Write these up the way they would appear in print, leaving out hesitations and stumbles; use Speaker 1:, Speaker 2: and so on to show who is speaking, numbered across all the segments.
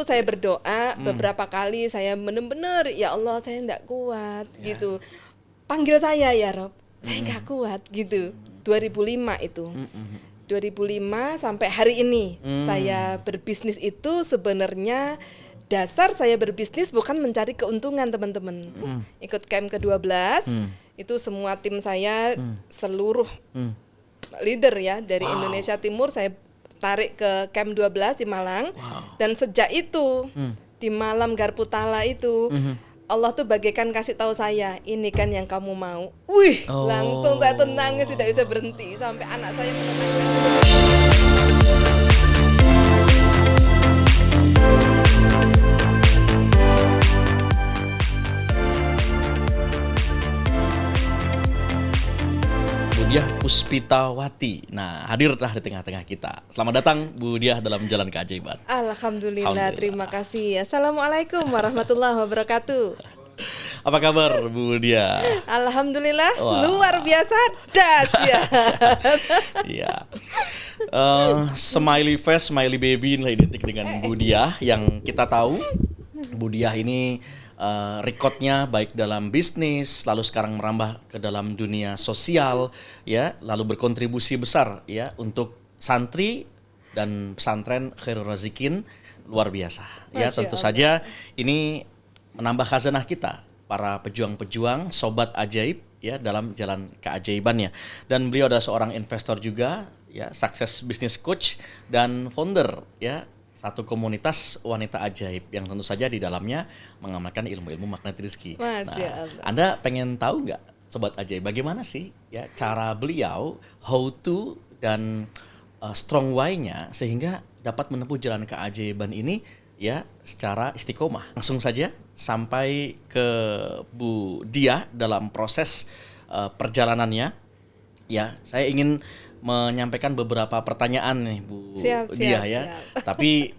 Speaker 1: Saya berdoa beberapa kali, saya benar-benar ya Allah saya nggak kuat gitu. Panggil saya ya Rob, saya nggak kuat gitu. 2005 itu. 2005 sampai hari ini saya berbisnis itu sebenarnya dasar saya berbisnis bukan mencari keuntungan teman-teman. Ikut camp ke-12 itu semua tim saya seluruh leader ya dari Indonesia Timur saya tarik ke camp 12 di Malang. Dan sejak itu di malam Garputala itu Allah tuh bagaikan kasih tahu saya, ini kan yang kamu mau. Wih, langsung saya tenangnya tidak bisa berhenti sampai anak saya menenangkan.
Speaker 2: Bu Diah Puspitawati. Nah, hadirlah di tengah-tengah kita. Selamat datang Bu Diah dalam Jalan Keajaiban.
Speaker 1: Alhamdulillah, terima kasih. Assalamualaikum warahmatullahi wabarakatuh.
Speaker 2: Apa kabar Bu Diah?
Speaker 1: Alhamdulillah, luar biasa dahsyat.
Speaker 2: Iya. Smiley face, smiley baby inilah identik dengan Bu Diah yang kita tahu. Bu Diah ini rekodnya baik dalam bisnis, lalu sekarang merambah ke dalam dunia sosial, ya, lalu berkontribusi besar ya untuk santri dan pesantren Khairul Razikin, luar biasa. Ya, tentu saja ini menambah khazanah kita para pejuang-pejuang sobat ajaib ya dalam jalan keajaibannya. Dan beliau adalah seorang investor juga ya, sukses business coach dan founder ya satu komunitas wanita ajaib yang tentu saja di dalamnya mengamalkan ilmu-ilmu magnet rezeki. Nah, Anda pengen tahu nggak sobat ajaib bagaimana sih ya cara beliau how to dan strong why-nya sehingga dapat menempuh jalan keajaiban ini ya secara istiqomah. Langsung saja sampai ke Bu Diah dalam proses perjalanannya. Ya, saya ingin menyampaikan beberapa pertanyaan nih Bu Diah ya. Siap. Tapi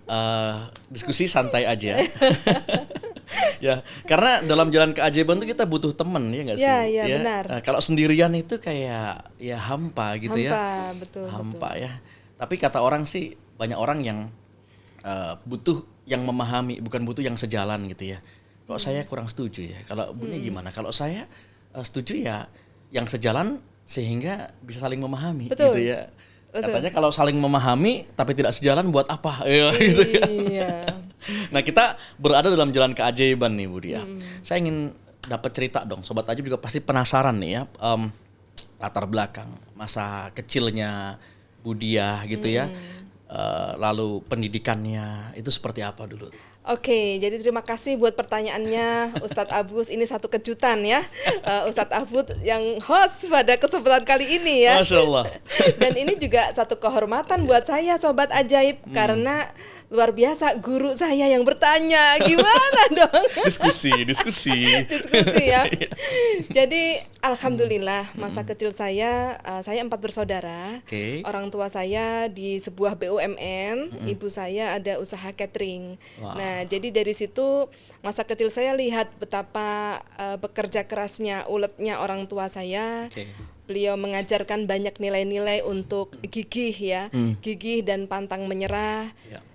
Speaker 2: diskusi santai aja. Ya, karena dalam jalan keajaiban itu kita butuh teman ya nggak sih?
Speaker 1: Iya, ya, benar.
Speaker 2: Kalau sendirian itu kayak ya hampa gitu ya.
Speaker 1: Betul.
Speaker 2: Hampa ya. Tapi kata orang sih banyak orang yang butuh yang memahami, bukan butuh yang sejalan gitu ya. Kok saya kurang setuju ya. Kalau Bunya gimana? Kalau saya setuju ya yang sejalan sehingga bisa saling memahami.
Speaker 1: Betul.
Speaker 2: Gitu ya. Betul. Katanya kalau saling memahami tapi tidak sejalan buat apa? Ya, gitu ya.
Speaker 1: Iya.
Speaker 2: Nah, kita berada dalam jalan keajaiban nih Bu Diah. Saya ingin dapat cerita dong. Sobat ajaib juga pasti penasaran nih ya. Latar belakang masa kecilnya Bu Diah gitu ya. Lalu pendidikannya itu seperti apa dulu?
Speaker 1: Oke, jadi terima kasih buat pertanyaannya Ustadz Abus. Ini satu kejutan ya, Ustadz Abus yang host pada kesempatan kali ini ya.
Speaker 2: Masya Allah.
Speaker 1: Dan ini juga satu kehormatan buat saya Sobat Ajaib karena luar biasa guru saya yang bertanya, gimana dong?
Speaker 2: Diskusi
Speaker 1: ya. Jadi alhamdulillah masa kecil saya 4 bersaudara. Orang tua saya di sebuah BUMN, ibu saya ada usaha catering. Nah, jadi dari situ masa kecil saya lihat betapa bekerja kerasnya, uletnya orang tua saya. Beliau mengajarkan banyak nilai-nilai untuk gigih ya, gigih dan pantang menyerah.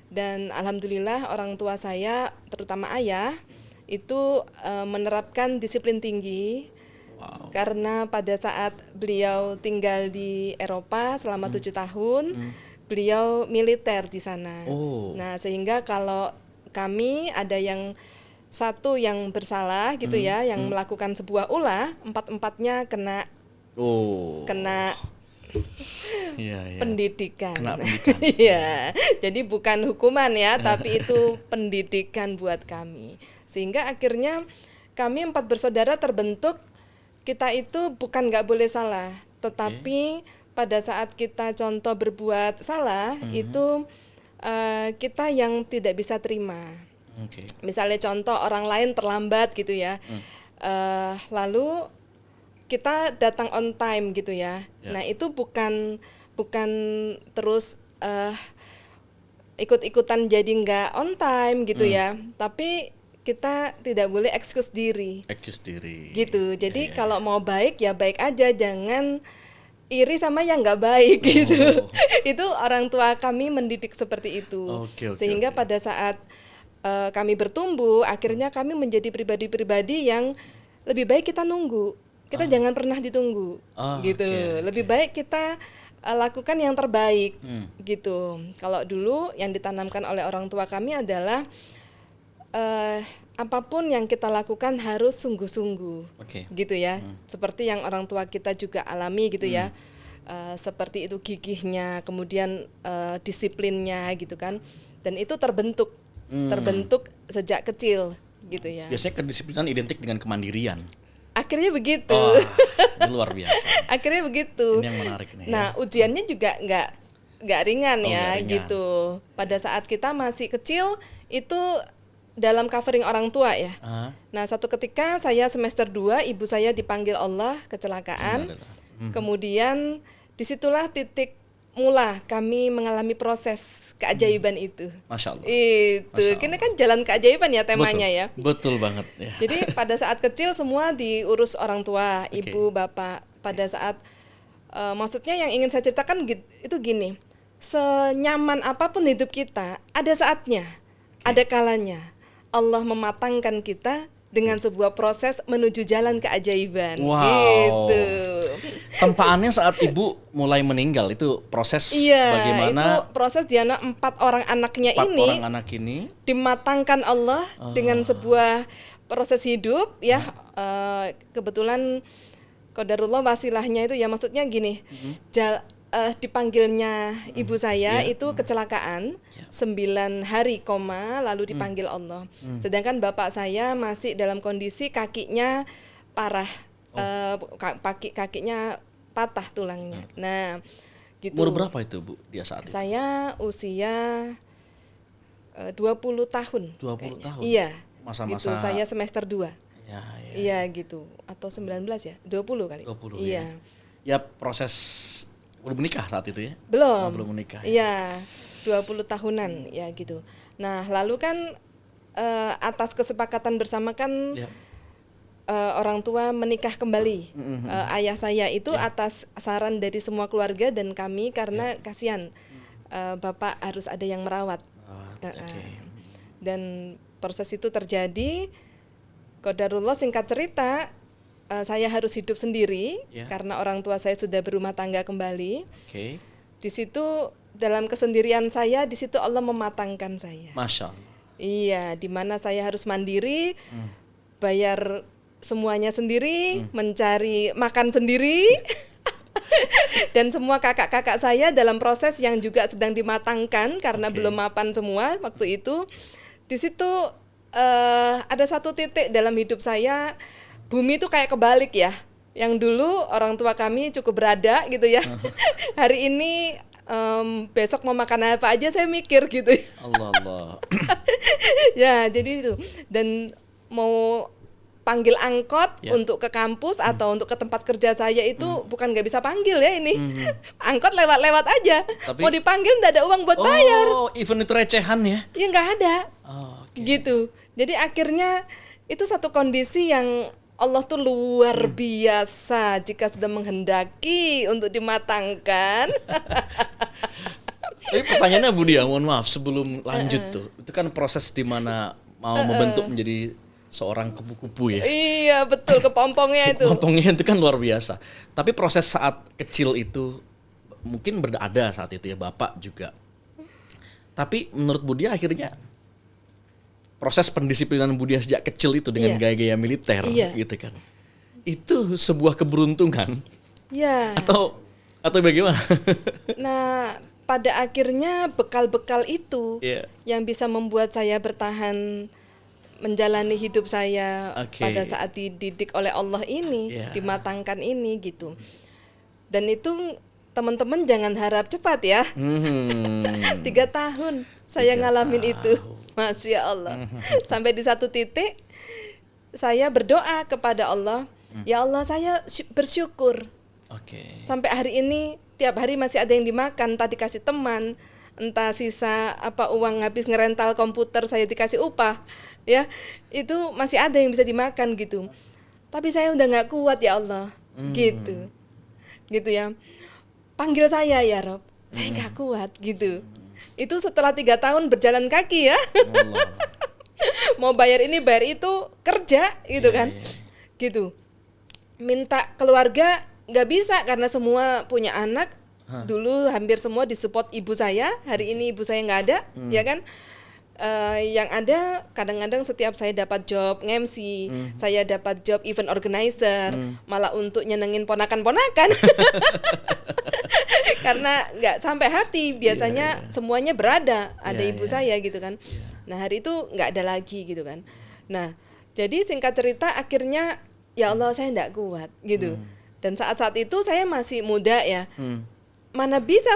Speaker 1: Dan alhamdulillah orang tua saya, terutama ayah, itu menerapkan disiplin tinggi. Karena pada saat beliau tinggal di Eropa selama 7 tahun, beliau militer di sana. Nah, sehingga kalau kami ada yang satu yang bersalah gitu ya, yang melakukan sebuah ulah, 4-empatnya kena pendidikan. Iya. Jadi bukan hukuman ya, tapi itu pendidikan buat kami. Sehingga akhirnya kami 4 bersaudara terbentuk, kita itu bukan nggak boleh salah, tetapi pada saat kita contoh berbuat salah itu kita yang tidak bisa terima. Misalnya contoh orang lain terlambat gitu ya, lalu kita datang on time gitu ya. Nah itu bukan terus ikut-ikutan jadi nggak on time gitu ya, tapi kita tidak boleh excuse diri. Gitu. Jadi kalau mau baik ya baik aja, jangan iri sama yang nggak baik gitu. Itu orang tua kami mendidik seperti itu. Sehingga pada saat kami bertumbuh, akhirnya kami menjadi pribadi-pribadi yang lebih baik kita nunggu. Kita jangan pernah ditunggu, gitu. Lebih baik kita lakukan yang terbaik, gitu. Kalau dulu yang ditanamkan oleh orang tua kami adalah apapun yang kita lakukan harus sungguh-sungguh, gitu ya. Seperti yang orang tua kita juga alami, gitu ya. Seperti itu gigihnya, kemudian disiplinnya, gitu kan. Dan itu terbentuk sejak kecil, gitu ya.
Speaker 2: Biasanya kedisiplinan identik dengan kemandirian.
Speaker 1: Akhirnya begitu.
Speaker 2: Ini luar biasa.
Speaker 1: Akhirnya begitu.
Speaker 2: Ini yang menarik nih.
Speaker 1: Nah, ujiannya juga nggak ringan ya, gitu. Pada saat kita masih kecil itu dalam covering orang tua ya. Nah, satu ketika saya semester 2, ibu saya dipanggil Allah kecelakaan. Kemudian disitulah titik mula kami mengalami proses keajaiban itu.
Speaker 2: Masya Allah.
Speaker 1: Itu, ini kan jalan keajaiban ya temanya.
Speaker 2: Betul,
Speaker 1: ya.
Speaker 2: Betul banget. Ya.
Speaker 1: Jadi pada saat kecil semua diurus orang tua, ibu, bapak. Pada saat, maksudnya yang ingin saya ceritakan itu gini, senyaman apapun hidup kita, ada saatnya, ada kalanya. Allah mematangkan kita dengan sebuah proses menuju jalan keajaiban.
Speaker 2: Wow.
Speaker 1: Gitu.
Speaker 2: Tempaannya saat ibu mulai meninggal itu proses bagaimana?
Speaker 1: Itu proses Diana 4 orang anaknya
Speaker 2: 4 orang anak ini
Speaker 1: dimatangkan Allah dengan sebuah proses hidup ya. Kebetulan qadarullah wasilahnya itu ya, maksudnya gini. Dipanggilnya ibu saya itu kecelakaan 9 hari koma, lalu dipanggil Allah. Sedangkan bapak saya masih dalam kondisi kakinya parah, kakinya patah tulangnya. Nah, gitu.
Speaker 2: Umur berapa itu Bu dia saat itu?
Speaker 1: Saya usia 20 tahun.
Speaker 2: 20 tahun.
Speaker 1: Iya.
Speaker 2: Masa-masa
Speaker 1: gitu. Saya semester 2.
Speaker 2: Ya.
Speaker 1: Iya gitu. Atau 19 ya? 20 kali.
Speaker 2: 20.
Speaker 1: Iya.
Speaker 2: Ya proses udah menikah saat itu ya?
Speaker 1: Belum.
Speaker 2: Belum menikah.
Speaker 1: Iya. 20 tahunan ya gitu. Nah, lalu kan atas kesepakatan bersama kan orang tua menikah kembali. Ayah saya itu atas saran dari semua keluarga dan kami karena kasihan bapak harus ada yang merawat. Dan proses itu terjadi. Qadarullah, singkat cerita, saya harus hidup sendiri karena orang tua saya sudah berumah tangga kembali. Di situ dalam kesendirian saya, di situ Allah mematangkan saya.
Speaker 2: Masya Allah.
Speaker 1: Iya, di mana saya harus mandiri, bayar semuanya sendiri, mencari makan sendiri. Dan semua kakak-kakak saya dalam proses yang juga sedang dimatangkan karena belum mapan semua waktu itu. Di situ ada satu titik dalam hidup saya, bumi itu kayak kebalik ya. Yang dulu orang tua kami cukup berada gitu ya. Hari ini besok mau makan apa aja saya mikir gitu.
Speaker 2: Allah.
Speaker 1: Ya, jadi itu. Dan mau panggil angkot untuk ke kampus atau untuk ke tempat kerja saya itu bukan nggak bisa panggil ya ini. Angkot lewat-lewat aja. Tapi, mau dipanggil nggak ada uang buat bayar.
Speaker 2: Oh, even itu recehan ya?
Speaker 1: Ya nggak ada. Gitu. Jadi akhirnya itu satu kondisi yang Allah tuh luar biasa jika sudah menghendaki untuk dimatangkan.
Speaker 2: Tapi pertanyaannya Bu Dia, mohon maaf sebelum lanjut tuh, itu kan proses di mana mau membentuk menjadi seorang kupu-kupu ya.
Speaker 1: Iya betul, kepompongnya itu.
Speaker 2: Kepompongnya itu kan luar biasa. Tapi proses saat kecil itu mungkin berada saat itu ya, Bapak juga. Tapi menurut Bu Dia akhirnya proses pendisiplinan Bu Dia sejak kecil itu dengan gaya-gaya militer gitu kan. Itu sebuah keberuntungan. Iya. Atau bagaimana?
Speaker 1: Nah, pada akhirnya bekal-bekal itu yang bisa membuat saya bertahan menjalani hidup saya pada saat dididik oleh Allah ini, dimatangkan ini gitu. Dan itu teman-teman jangan harap cepat ya. 3 tahun saya ngalamin itu. Masya Allah. Sampai di satu titik saya berdoa kepada Allah, ya Allah saya bersyukur. Sampai hari ini tiap hari masih ada yang dimakan, tadi kasih teman, entah sisa apa uang habis ngerental komputer saya dikasih upah, ya itu masih ada yang bisa dimakan gitu. Tapi saya udah nggak kuat ya Allah, gitu ya. Panggil saya ya Rob, saya nggak kuat gitu. Itu setelah 3 tahun berjalan kaki ya. mau bayar ini bayar itu, kerja gitu kan. Gitu. Minta keluarga nggak bisa karena semua punya anak. Dulu hampir semua disupport ibu saya, hari ini ibu saya nggak ada, ya kan. Yang ada kadang-kadang setiap saya dapat job nge-MC, saya dapat job event organizer, malah untuk nyenengin ponakan-ponakan. Karena nggak sampai hati, biasanya semuanya berada, ada ibu saya gitu kan. Nah hari itu nggak ada lagi gitu kan. Nah jadi singkat cerita akhirnya ya Allah saya nggak kuat gitu. Dan saat-saat itu saya masih muda ya, mana bisa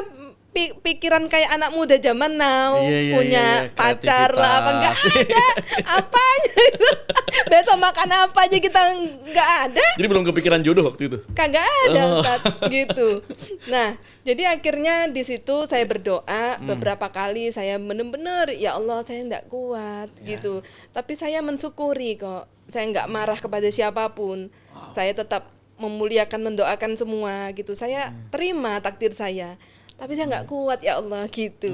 Speaker 1: pikiran kayak anak muda zaman now, punya pacar lah apa nggak ada apanya. Besok makan apa aja kita nggak ada.
Speaker 2: Jadi belum kepikiran jodoh waktu itu?
Speaker 1: Kagak ada Ustaz, gitu. Nah jadi akhirnya di situ saya berdoa beberapa kali, saya benar-benar ya Allah saya nggak kuat gitu. Tapi saya mensyukuri kok, saya nggak marah kepada siapapun. Saya tetap memuliakan, mendoakan semua gitu. Saya terima takdir saya. Tapi saya nggak kuat ya Allah gitu.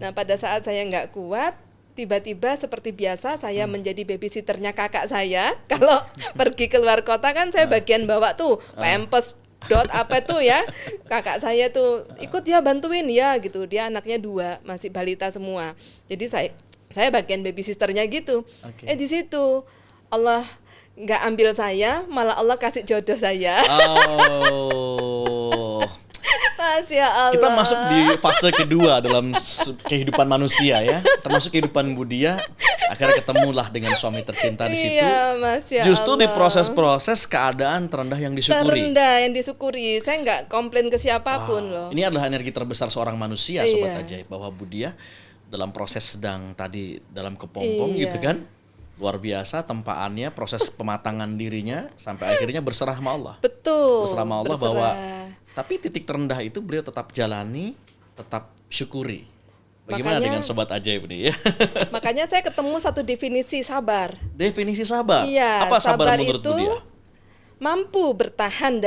Speaker 1: Nah pada saat saya nggak kuat, tiba-tiba seperti biasa saya menjadi babysitternya kakak saya. Kalau pergi keluar kota kan saya bagian bawa tuh pampers apa tuh ya, kakak saya tuh ikut ya bantuin ya gitu. Dia anaknya 2 masih balita semua. Jadi saya bagian babysitternya gitu. Di situ Allah nggak ambil saya, malah Allah kasih jodoh saya. Masya Allah.
Speaker 2: Kita masuk di fase kedua dalam kehidupan manusia ya, termasuk kehidupan Budia. Akhirnya ketemulah dengan suami tercinta di situ.
Speaker 1: Iya, Masya
Speaker 2: Justru
Speaker 1: Allah.
Speaker 2: di proses-proses keadaan terendah yang disyukuri.
Speaker 1: Terendah yang disyukuri. Saya nggak komplain ke siapapun loh.
Speaker 2: Ini adalah energi terbesar seorang manusia, Sobat Ajaib, bahwa Budia dalam proses sedang tadi dalam kepompong gitu kan. Luar biasa tempaannya, proses pematangan dirinya sampai akhirnya berserah sama Allah.
Speaker 1: Betul.
Speaker 2: Berserah sama Allah bahwa tapi titik terendah itu beliau tetap jalani, tetap syukuri. Bagaimana dengan Sobat Ajaib nih ya?
Speaker 1: Makanya saya ketemu satu definisi sabar.
Speaker 2: Definisi sabar?
Speaker 1: Iya,
Speaker 2: apa sabar menurut
Speaker 1: itu
Speaker 2: Budia?
Speaker 1: mampu bertahan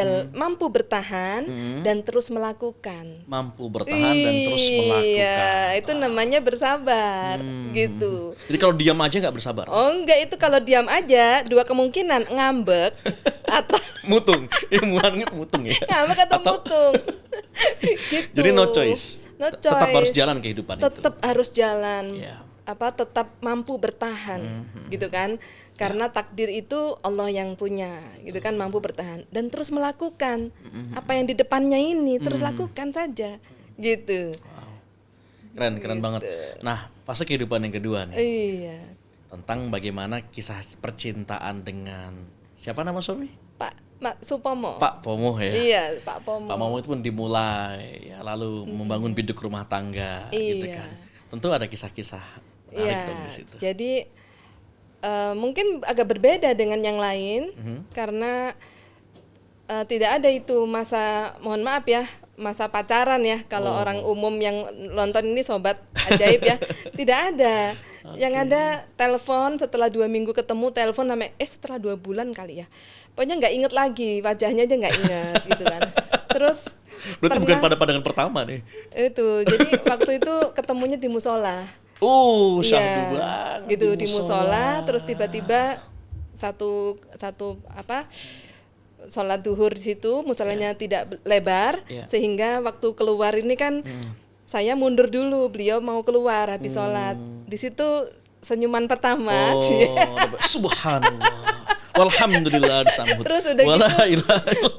Speaker 1: dan terus melakukan.
Speaker 2: Mampu bertahan dan terus melakukan.
Speaker 1: Iya, itu namanya bersabar gitu.
Speaker 2: Jadi kalau diam aja nggak bersabar?
Speaker 1: Oh enggak, itu kalau diam aja 2 kemungkinan, ngambek atau
Speaker 2: mutung. Mutung ya.
Speaker 1: Ngambek atau mutung. Gitu.
Speaker 2: Jadi no choice. Tetap harus jalan kehidupan itu.
Speaker 1: Tetap harus jalan. Tetap mampu bertahan gitu kan. Karena takdir itu Allah yang punya, gitu kan, mampu bertahan dan terus melakukan apa yang di depannya ini, terus lakukan saja, gitu.
Speaker 2: Keren gitu. Banget. Nah, fase kehidupan yang kedua nih.
Speaker 1: Iya.
Speaker 2: Tentang bagaimana kisah percintaan dengan siapa nama suami?
Speaker 1: Pak Supomo.
Speaker 2: Pak Pomo ya.
Speaker 1: Iya, Pak Pomo.
Speaker 2: Pak Pomo itu pun dimulai, ya, lalu membangun biduk rumah tangga, gitu kan. Tentu ada kisah-kisah menarik dong di situ.
Speaker 1: Jadi mungkin agak berbeda dengan yang lain karena tidak ada itu masa, mohon maaf ya, masa pacaran ya. Kalau orang umum yang nonton ini Sobat Ajaib ya, tidak ada. Yang ada telepon, setelah 2 minggu ketemu telepon sampai setelah 2 bulan kali ya. Pokoknya nggak inget lagi, wajahnya aja nggak inget gitu kan. Terus
Speaker 2: berarti bukan pada pandangan pertama nih.
Speaker 1: Itu, jadi waktu itu ketemunya di musola.
Speaker 2: Syahdu banget
Speaker 1: gitu di musola, terus tiba-tiba satu sholat duhur di situ, musolanya tidak lebar, sehingga waktu keluar ini kan saya mundur dulu, beliau mau keluar habis sholat. Di situ senyuman pertama.
Speaker 2: Subhanallah. Walhamdulillah disambut.
Speaker 1: Terus udah gitu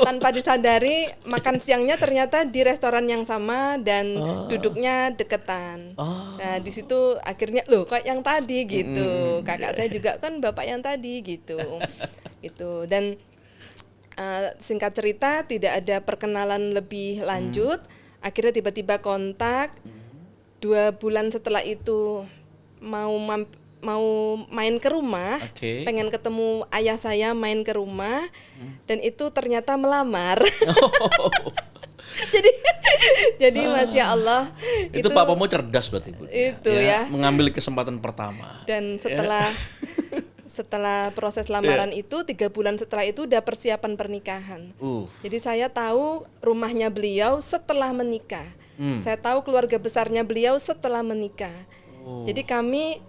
Speaker 1: tanpa disadari makan siangnya ternyata di restoran yang sama dan duduknya deketan. Nah di situ akhirnya loh kok yang tadi gitu. Kakak saya juga kan bapak yang tadi gitu. Gitu. Dan singkat cerita tidak ada perkenalan lebih lanjut. Akhirnya tiba-tiba kontak. 2 bulan setelah itu mau main ke rumah, pengen ketemu ayah saya, main ke rumah, dan itu ternyata melamar. jadi Masya Allah.
Speaker 2: Itu Pak Pomo cerdas berarti Bu.
Speaker 1: Itu ya.
Speaker 2: Mengambil kesempatan pertama.
Speaker 1: Dan setelah proses lamaran itu 3 bulan setelah itu udah persiapan pernikahan. Jadi saya tahu rumahnya beliau setelah menikah. Saya tahu keluarga besarnya beliau setelah menikah. Jadi kami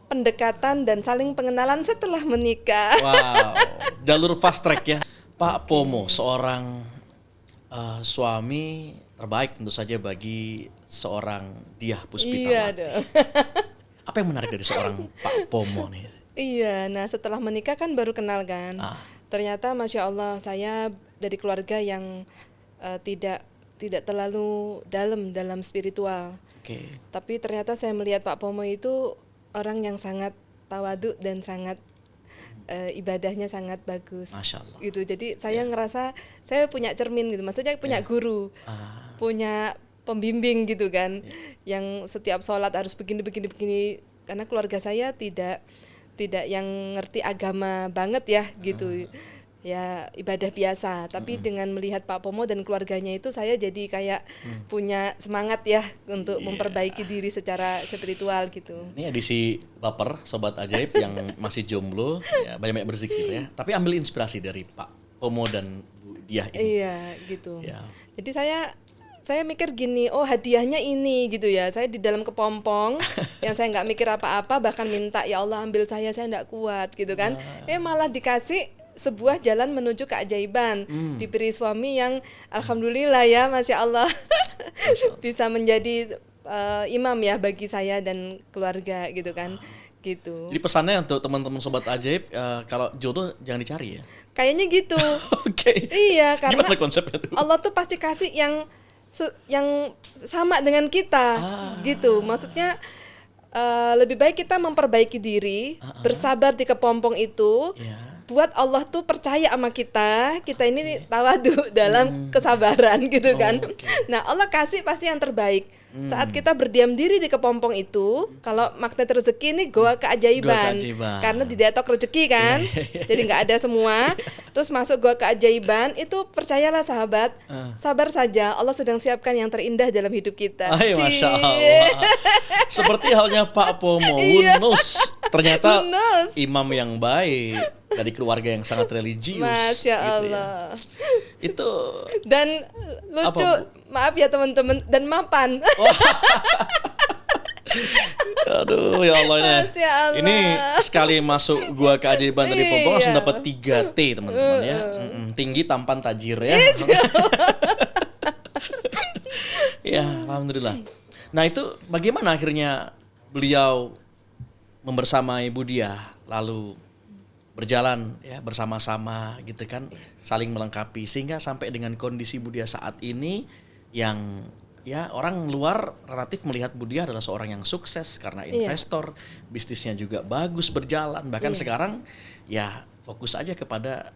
Speaker 1: pendekatan dan saling pengenalan setelah menikah.
Speaker 2: Wow, jalur fast track ya. Pak Pomo, seorang suami terbaik tentu saja bagi seorang Diah Puspitawati.
Speaker 1: Iya dong.
Speaker 2: Apa yang menarik dari seorang Pak Pomo nih?
Speaker 1: Iya, nah setelah menikah kan baru kenal kan. Ternyata Masya Allah saya dari keluarga yang tidak terlalu dalam spiritual. Tapi ternyata saya melihat Pak Pomo itu orang yang sangat tawadu dan sangat ibadahnya sangat bagus.
Speaker 2: Masya Allah.
Speaker 1: Gitu. Jadi saya ngerasa saya punya cermin gitu. Maksudnya punya guru, punya pembimbing gitu kan, yang setiap sholat harus begini. Karena keluarga saya tidak yang ngerti agama banget ya gitu. Ya ibadah biasa, tapi dengan melihat Pak Pomo dan keluarganya itu saya jadi kayak punya semangat ya untuk memperbaiki diri secara spiritual gitu.
Speaker 2: Ini edisi Baper Sobat Ajaib yang masih jomblo, ya banyak berzikir ya. Tapi ambil inspirasi dari Pak Pomo dan Bu Diah ini.
Speaker 1: Iya gitu.
Speaker 2: Ya.
Speaker 1: Jadi saya mikir gini, oh hadiahnya ini gitu ya. Saya di dalam kepompong yang saya nggak mikir apa-apa, bahkan minta ya Allah ambil saya nggak kuat gitu kan. Malah dikasih sebuah jalan menuju keajaiban, diberi suami yang alhamdulillah ya, Masya Allah, bisa menjadi imam ya bagi saya dan keluarga gitu kan, gitu.
Speaker 2: Jadi pesannya untuk teman-teman Sobat Ajaib, kalau jodoh jangan dicari ya?
Speaker 1: Kayaknya gitu.
Speaker 2: Oke.
Speaker 1: Iya, karena
Speaker 2: gimana konsepnya tuh?
Speaker 1: Allah tuh pasti kasih yang sama dengan kita, gitu. Maksudnya lebih baik kita memperbaiki diri, bersabar di kepompong itu. Buat Allah tuh percaya sama kita ini tawadu dalam kesabaran gitu kan. Nah Allah kasih pasti yang terbaik. Saat kita berdiam diri di kepompong itu, kalau magnet rezeki ini goa keajaiban. Karena didetok rezeki kan, jadi nggak ada semua. Terus masuk goa keajaiban, itu percayalah sahabat, sabar saja, Allah sedang siapkan yang terindah dalam hidup kita.
Speaker 2: Masya Allah. Seperti halnya Pak Pomo, Wunus, ternyata imam yang baik dari keluarga yang sangat religius.
Speaker 1: Masya Allah.
Speaker 2: Gitu ya. Itu
Speaker 1: dan lucu, maaf ya teman-teman, dan mapan.
Speaker 2: Aduh ya Allah ini. Ini sekali masuk gua keajaiban dari Pompong langsung dapat 3 T teman-teman ya. Tinggi, tampan, tajir ya. Ya, alhamdulillah. Nah, itu bagaimana akhirnya beliau membersamai Bu Diah lalu berjalan ya bersama-sama gitu kan, saling melengkapi sehingga sampai dengan kondisi Bu Diah saat ini yang ya orang luar relatif melihat Bu Diah adalah seorang yang sukses karena investor, bisnisnya juga bagus berjalan, bahkan sekarang ya fokus aja kepada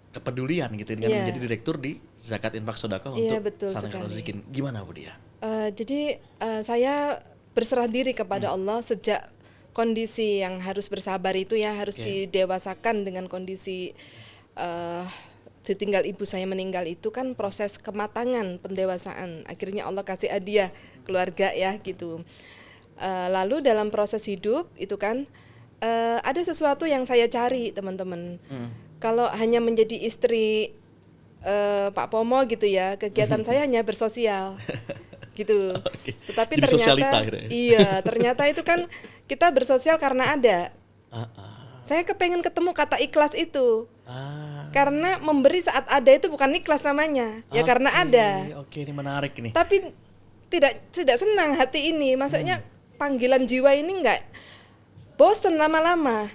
Speaker 2: kepedulian gitu dengan menjadi direktur di Zakat Infak Sedekah untuk Santri Rozikin. Gimana Bu Diah?
Speaker 1: Jadi saya berserah diri kepada Allah sejak kondisi yang harus bersabar itu ya, harus didewasakan dengan kondisi ditinggal ibu saya meninggal itu kan proses kematangan pendewasaan. Akhirnya Allah kasih hadiah keluarga ya gitu. Lalu dalam proses hidup itu kan ada sesuatu yang saya cari teman-teman. Kalau hanya menjadi istri Pak Pomo gitu ya, kegiatan saya hanya bersosial gitu. Tetapi
Speaker 2: jadi
Speaker 1: ternyata ternyata itu kan kita bersosial karena ada. Saya kepengen ketemu kata ikhlas itu. Karena memberi saat ada itu bukan ikhlas namanya, ya karena ada.
Speaker 2: Ini menarik nih.
Speaker 1: Tapi tidak senang hati ini, maksudnya panggilan jiwa ini enggak bosen lama-lama.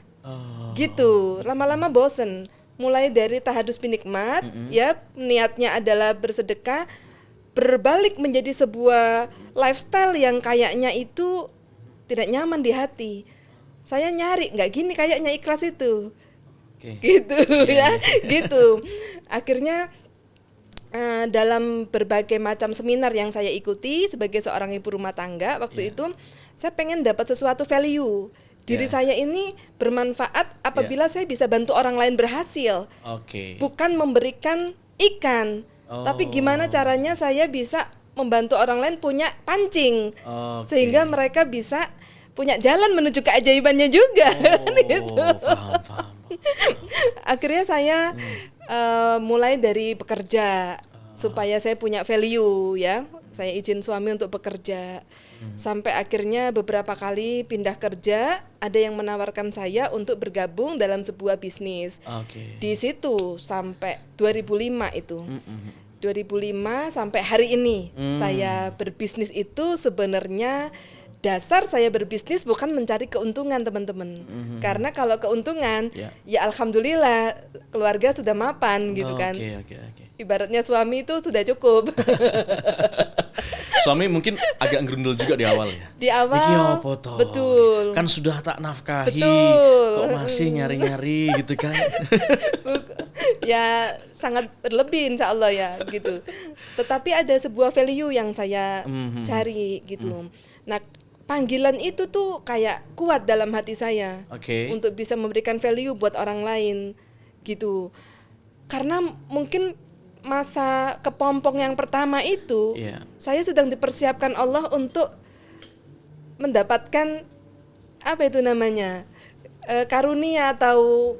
Speaker 1: Gitu, lama-lama bosen. Mulai dari tahadus binikmat, ya niatnya adalah bersedekah, berbalik menjadi sebuah lifestyle yang kayaknya itu tidak nyaman di hati. Saya nyari nggak gini kayaknya ikhlas itu, gitu ya, gitu. Akhirnya dalam berbagai macam seminar yang saya ikuti sebagai seorang ibu rumah tangga waktu itu, saya pengen dapat sesuatu value. Diri saya ini bermanfaat apabila saya bisa bantu orang lain berhasil, bukan memberikan ikan. Tapi gimana caranya saya bisa membantu orang lain punya pancing, sehingga mereka bisa punya jalan menuju keajaibannya juga. Gitu. Paham. Akhirnya saya mulai dari bekerja supaya saya punya value ya. saya izin suami untuk bekerja. Sampai akhirnya beberapa kali pindah kerja, ada yang menawarkan saya untuk bergabung dalam sebuah bisnis. Di situ sampai 2005 itu. 2005 sampai hari ini saya berbisnis itu sebenarnya dasar saya berbisnis bukan mencari keuntungan, teman-teman. Karena kalau keuntungan ya alhamdulillah keluarga sudah mapan gitu kan. Ibaratnya suami itu sudah cukup.
Speaker 2: Suami mungkin agak gerundel juga di awal ya.
Speaker 1: Di awal. Betul.
Speaker 2: Kan sudah tak nafkahi.
Speaker 1: Betul.
Speaker 2: Kok masih nyari-nyari gitu kan.
Speaker 1: Ya sangat berlebih insya Allah ya gitu. Tetapi ada sebuah value yang saya cari gitu. Nah, panggilan itu tuh kayak kuat dalam hati saya untuk bisa memberikan value buat orang lain gitu. Karena mungkin masa kepompong yang pertama itu saya sedang dipersiapkan Allah untuk mendapatkan apa itu namanya karunia atau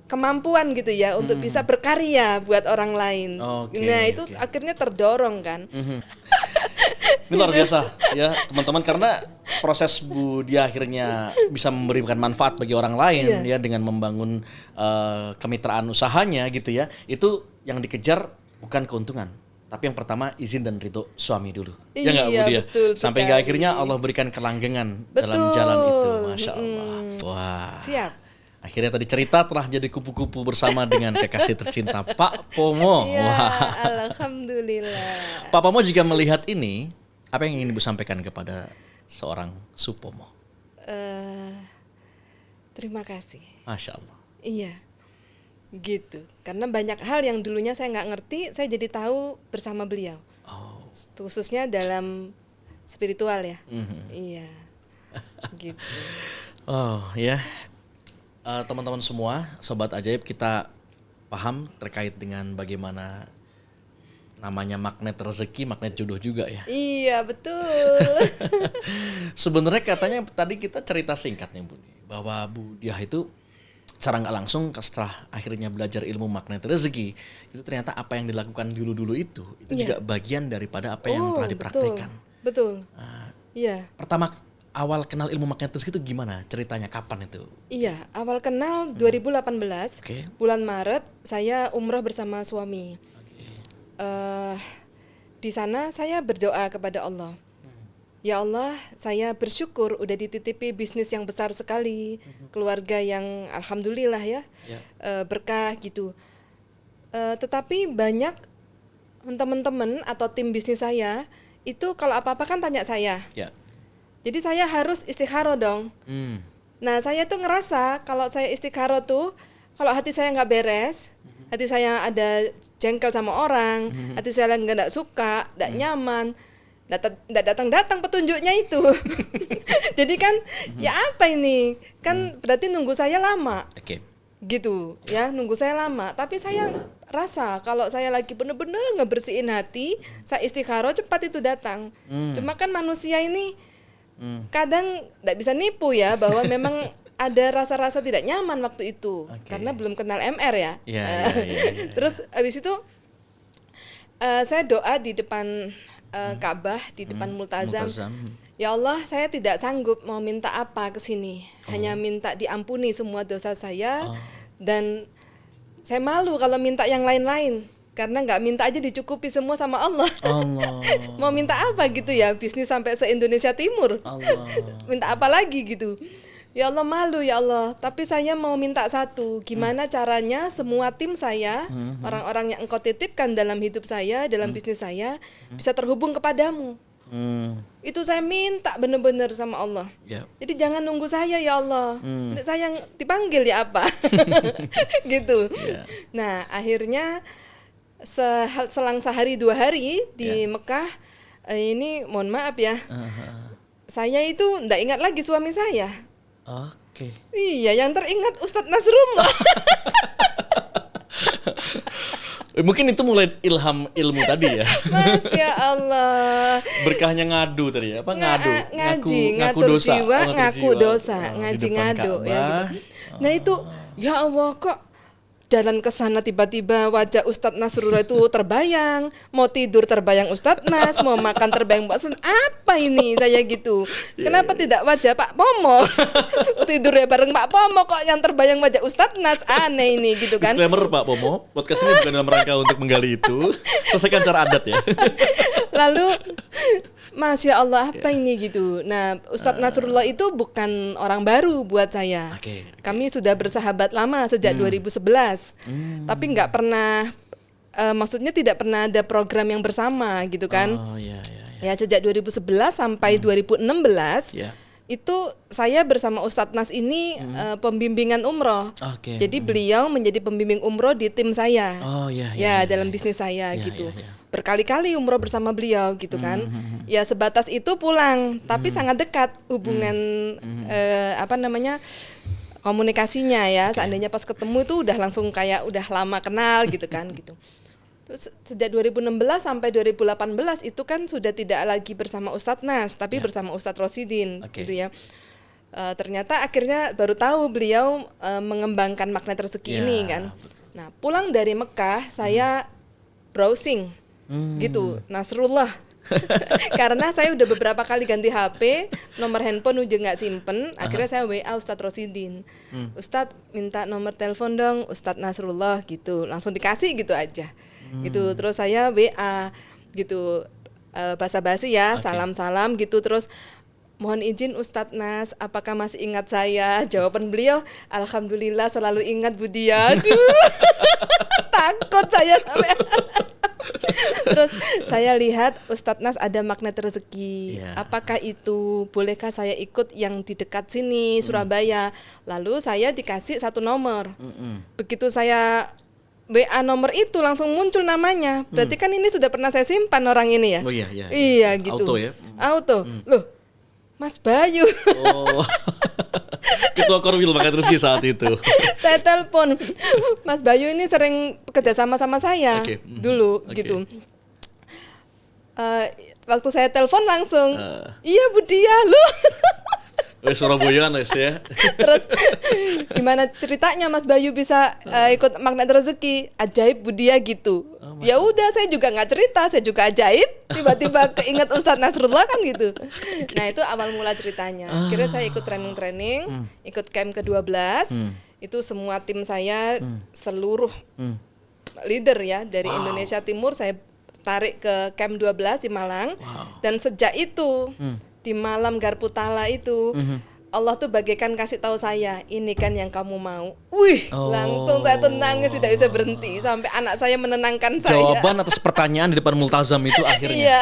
Speaker 1: kemampuan gitu ya untuk bisa berkarya buat orang lain. Nah itu akhirnya terdorong kan.
Speaker 2: Ini luar biasa ya teman-teman, karena proses Bu Dia akhirnya bisa memberikan manfaat bagi orang lain ya dengan membangun kemitraan usahanya gitu ya. Itu yang dikejar bukan keuntungan, tapi yang pertama izin dan ridho suami dulu. Ya nggak Bu Dia? Sampai nggak akhirnya Allah berikan kelanggengan dalam jalan itu. Masya Allah. Wah.
Speaker 1: Siap.
Speaker 2: Akhirnya tadi cerita telah jadi kupu-kupu bersama dengan kekasih tercinta Pak Pomo.
Speaker 1: Ya, alhamdulillah.
Speaker 2: Pak Pomo, jika melihat ini, apa yang ingin Ibu sampaikan kepada seorang Supomo?
Speaker 1: Terima kasih.
Speaker 2: Masya Allah.
Speaker 1: Iya, gitu. Karena banyak hal yang dulunya saya nggak ngerti, saya jadi tahu bersama beliau. Khususnya dalam spiritual ya. Iya, gitu.
Speaker 2: Ya. Teman-teman semua, Sobat Ajaib, kita paham terkait dengan bagaimana namanya magnet rezeki, magnet jodoh juga ya.
Speaker 1: Iya, betul.
Speaker 2: Sebenarnya katanya tadi kita cerita singkatnya Bu, bahwa Bu Diah itu secara nggak langsung setelah akhirnya belajar ilmu magnet rezeki, itu ternyata apa yang dilakukan dulu-dulu itu juga bagian daripada apa yang telah dipraktikkan.
Speaker 1: Betul. Iya.
Speaker 2: Pertama awal kenal ilmu magnet rezeki itu gimana? Ceritanya kapan itu?
Speaker 1: Iya, awal kenal 2018, bulan Maret saya umroh bersama suami. Di sana saya berdoa kepada Allah. Ya Allah, saya bersyukur udah dititipi bisnis yang besar sekali, keluarga yang alhamdulillah ya, berkah gitu. Tetapi banyak teman-teman atau tim bisnis saya itu kalau apa-apa kan tanya saya. Jadi saya harus istikharah dong. Nah saya tuh ngerasa kalau saya istikharah tuh, kalau hati saya nggak beres, hati saya ada jengkel sama orang, hati saya nggak suka, nggak nyaman, nggak datang petunjuknya itu. Jadi kan ya apa ini? Kan berarti nunggu saya lama. Gitu ya, nunggu saya lama. Tapi saya rasa kalau saya lagi bener-bener ngebersihin hati, saya istikharah cepat itu datang. Cuma kan manusia ini kadang tidak bisa nipu ya, bahwa memang ada rasa-rasa tidak nyaman waktu itu karena belum kenal MR ya. Terus habis itu saya doa di depan Ka'bah, di depan Multazam. Ya Allah, saya tidak sanggup mau minta apa ke sini, hanya minta diampuni semua dosa saya, dan saya malu kalau minta yang lain-lain. Karena nggak minta aja dicukupi semua sama Allah. Mau minta apa gitu ya, bisnis sampai se-Indonesia Timur. Minta apa lagi gitu. Ya Allah, malu ya Allah. Tapi saya mau minta satu, gimana caranya semua tim saya, orang-orang yang Engkau titipkan dalam hidup saya, dalam bisnis saya, bisa terhubung kepadamu. Itu saya minta benar-benar sama Allah. Jadi jangan nunggu saya ya Allah. Saya dipanggil ya apa. Gitu. Nah akhirnya selang sehari 2 hari di Mekah, ini mohon maaf ya, saya itu nggak ingat lagi suami saya. Iya, yang teringat Ustadz Nasrullah.
Speaker 2: Mungkin itu mulai ilham ilmu tadi ya.
Speaker 1: Masya Allah.
Speaker 2: Berkahnya ngadu tadi ya, apa ngadu?
Speaker 1: Ngaku dosa, ngaku dosa, ngaji ngadu ya gitu. Nah itu, ya Allah kok jalan ke sana tiba-tiba wajah Ustadz Nasrullah itu terbayang, mau tidur terbayang Ustadz Nas, mau makan terbayang Pak Sun. Apa ini saya gitu? Kenapa tidak wajah Pak Pomo? Tidur ya bareng Pak Pomo kok yang terbayang wajah Ustadz Nas, aneh ini gitu kan.
Speaker 2: Disclaimer Pak Pomo, podcast ini bukan dalam rangka untuk menggali itu. Selesaikan cara adat ya.
Speaker 1: Lalu Masya Allah apa ini gitu. Nah Ustadz Nasrullah itu bukan orang baru buat saya. Kami sudah bersahabat lama sejak 2011. Tapi nggak pernah, maksudnya tidak pernah ada program yang bersama gitu kan. Ya sejak 2011 sampai 2016 itu saya bersama Ustadz Nas ini pembimbingan umroh. Jadi beliau menjadi pembimbing umroh di tim saya. Dalam bisnis saya gitu. Berkali-kali umroh bersama beliau gitu kan. Ya sebatas itu pulang, tapi sangat dekat hubungan komunikasinya ya. Seandainya pas ketemu itu udah langsung kayak udah lama kenal gitu kan gitu. Terus sejak 2016 sampai 2018 itu kan sudah tidak lagi bersama Ustadz Nas, tapi bersama Ustadz Rosidin gitu ya. Ternyata akhirnya baru tahu beliau mengembangkan magnet rezeki ini kan. Nah pulang dari Mekah saya browsing gitu Nasrullah. Karena saya udah beberapa kali ganti HP, nomor handphone udah nggak simpen, akhirnya saya WA Ustadz Rosidin, Ustadz minta nomor telepon dong Ustadz Nasrullah gitu, langsung dikasih gitu aja, gitu. Terus saya WA gitu, basa-basi ya, salam-salam gitu, terus mohon izin Ustadz Nas, apakah masih ingat saya? Jawaban beliau, alhamdulillah selalu ingat Bu Dia. Takut saya sampai. Terus saya lihat Ustadz Nas ada magnet rezeki. Apakah itu? Bolehkah saya ikut yang di dekat sini, Surabaya? Lalu saya dikasih satu nomor. Begitu saya WA nomor itu langsung muncul namanya. Berarti kan ini sudah pernah saya simpan orang ini ya? Iya gitu.
Speaker 2: Auto ya?
Speaker 1: Auto. Loh, Mas Bayu.
Speaker 2: Ketua Korwil Magnet Rezeki saat itu.
Speaker 1: Saya telepon, Mas Bayu ini sering bekerja sama saya dulu gitu. Waktu saya telepon langsung, iya Bu Dia lu.
Speaker 2: Surabaya ya.
Speaker 1: Terus gimana ceritanya Mas Bayu bisa ikut magnet rezeki? Ajaib Bu Dia gitu. Ya udah saya juga nggak cerita, saya juga ajaib. Tiba-tiba keinget Ustadz Nasrullah kan gitu. Nah itu awal mula ceritanya. Akhirnya saya ikut training, ikut camp ke-12. Itu semua tim saya seluruh leader ya dari Indonesia Timur saya tarik ke camp 12 di Malang. Dan sejak itu di malam Garpu Tala itu Allah tuh bagaikan kasih tahu saya, ini kan yang kamu mau. Langsung saya nangis tidak bisa berhenti sampai anak saya menenangkan saya.
Speaker 2: Jawaban atas pertanyaan di depan multazam itu akhirnya.
Speaker 1: Iya.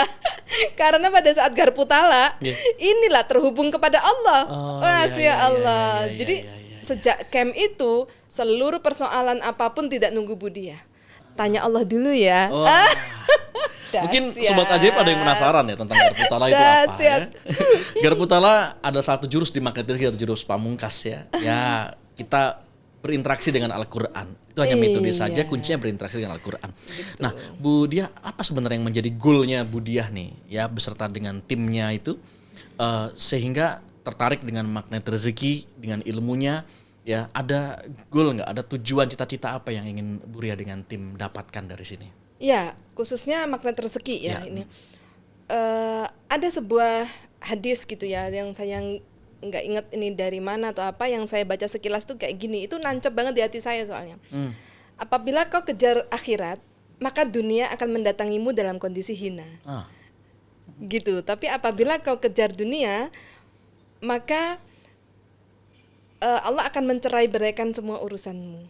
Speaker 1: Karena pada saat Garpu Tala inilah terhubung kepada Allah. Masya Allah. Jadi sejak camp itu seluruh persoalan apapun tidak nunggu Bu Dia. Tanya Allah dulu ya.
Speaker 2: Mungkin Sobat Ajaib ada yang penasaran ya tentang Garpu Tala itu apa ya. Garpu Tala ada satu jurus di magnet rezeki, jurus pamungkas ya. Ya kita berinteraksi dengan Al-Quran. Itu hanya metode saja, kuncinya berinteraksi dengan Al-Quran. Nah Bu Dia, apa sebenarnya yang menjadi goalnya Bu Dia nih ya beserta dengan timnya itu sehingga tertarik dengan magnet rezeki, dengan ilmunya ya, ada goal nggak, ada tujuan cita-cita apa yang ingin Bu Ria dengan tim dapatkan dari sini?
Speaker 1: Ya, khususnya magnet rezeki ya ini. Ada sebuah hadis gitu ya yang saya nggak ingat ini dari mana atau apa, yang saya baca sekilas tuh kayak gini, itu nancep banget di hati saya soalnya. Apabila kau kejar akhirat, maka dunia akan mendatangimu dalam kondisi hina. Gitu. Tapi apabila kau kejar dunia, maka Allah akan mencerai-beraikan semua urusanmu.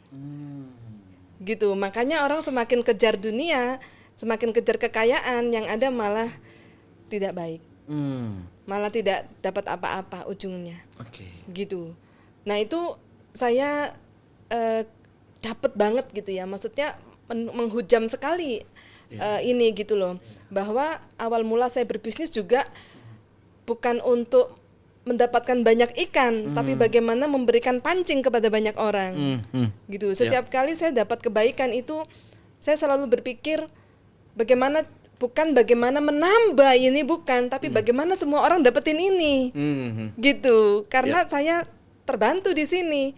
Speaker 1: Gitu. Makanya orang semakin kejar dunia, semakin kejar kekayaan, yang ada malah tidak baik. Malah tidak dapat apa-apa ujungnya. Gitu. Nah itu saya dapat banget gitu ya. Maksudnya menghujam sekali ini gitu loh. Bahwa awal mula saya berbisnis juga bukan untuk mendapatkan banyak ikan, tapi bagaimana memberikan pancing kepada banyak orang. Gitu. Setiap kali saya dapat kebaikan itu, saya selalu berpikir bukan bagaimana menambah ini, bukan, tapi bagaimana semua orang dapetin ini. Gitu. Karena saya terbantu di sini.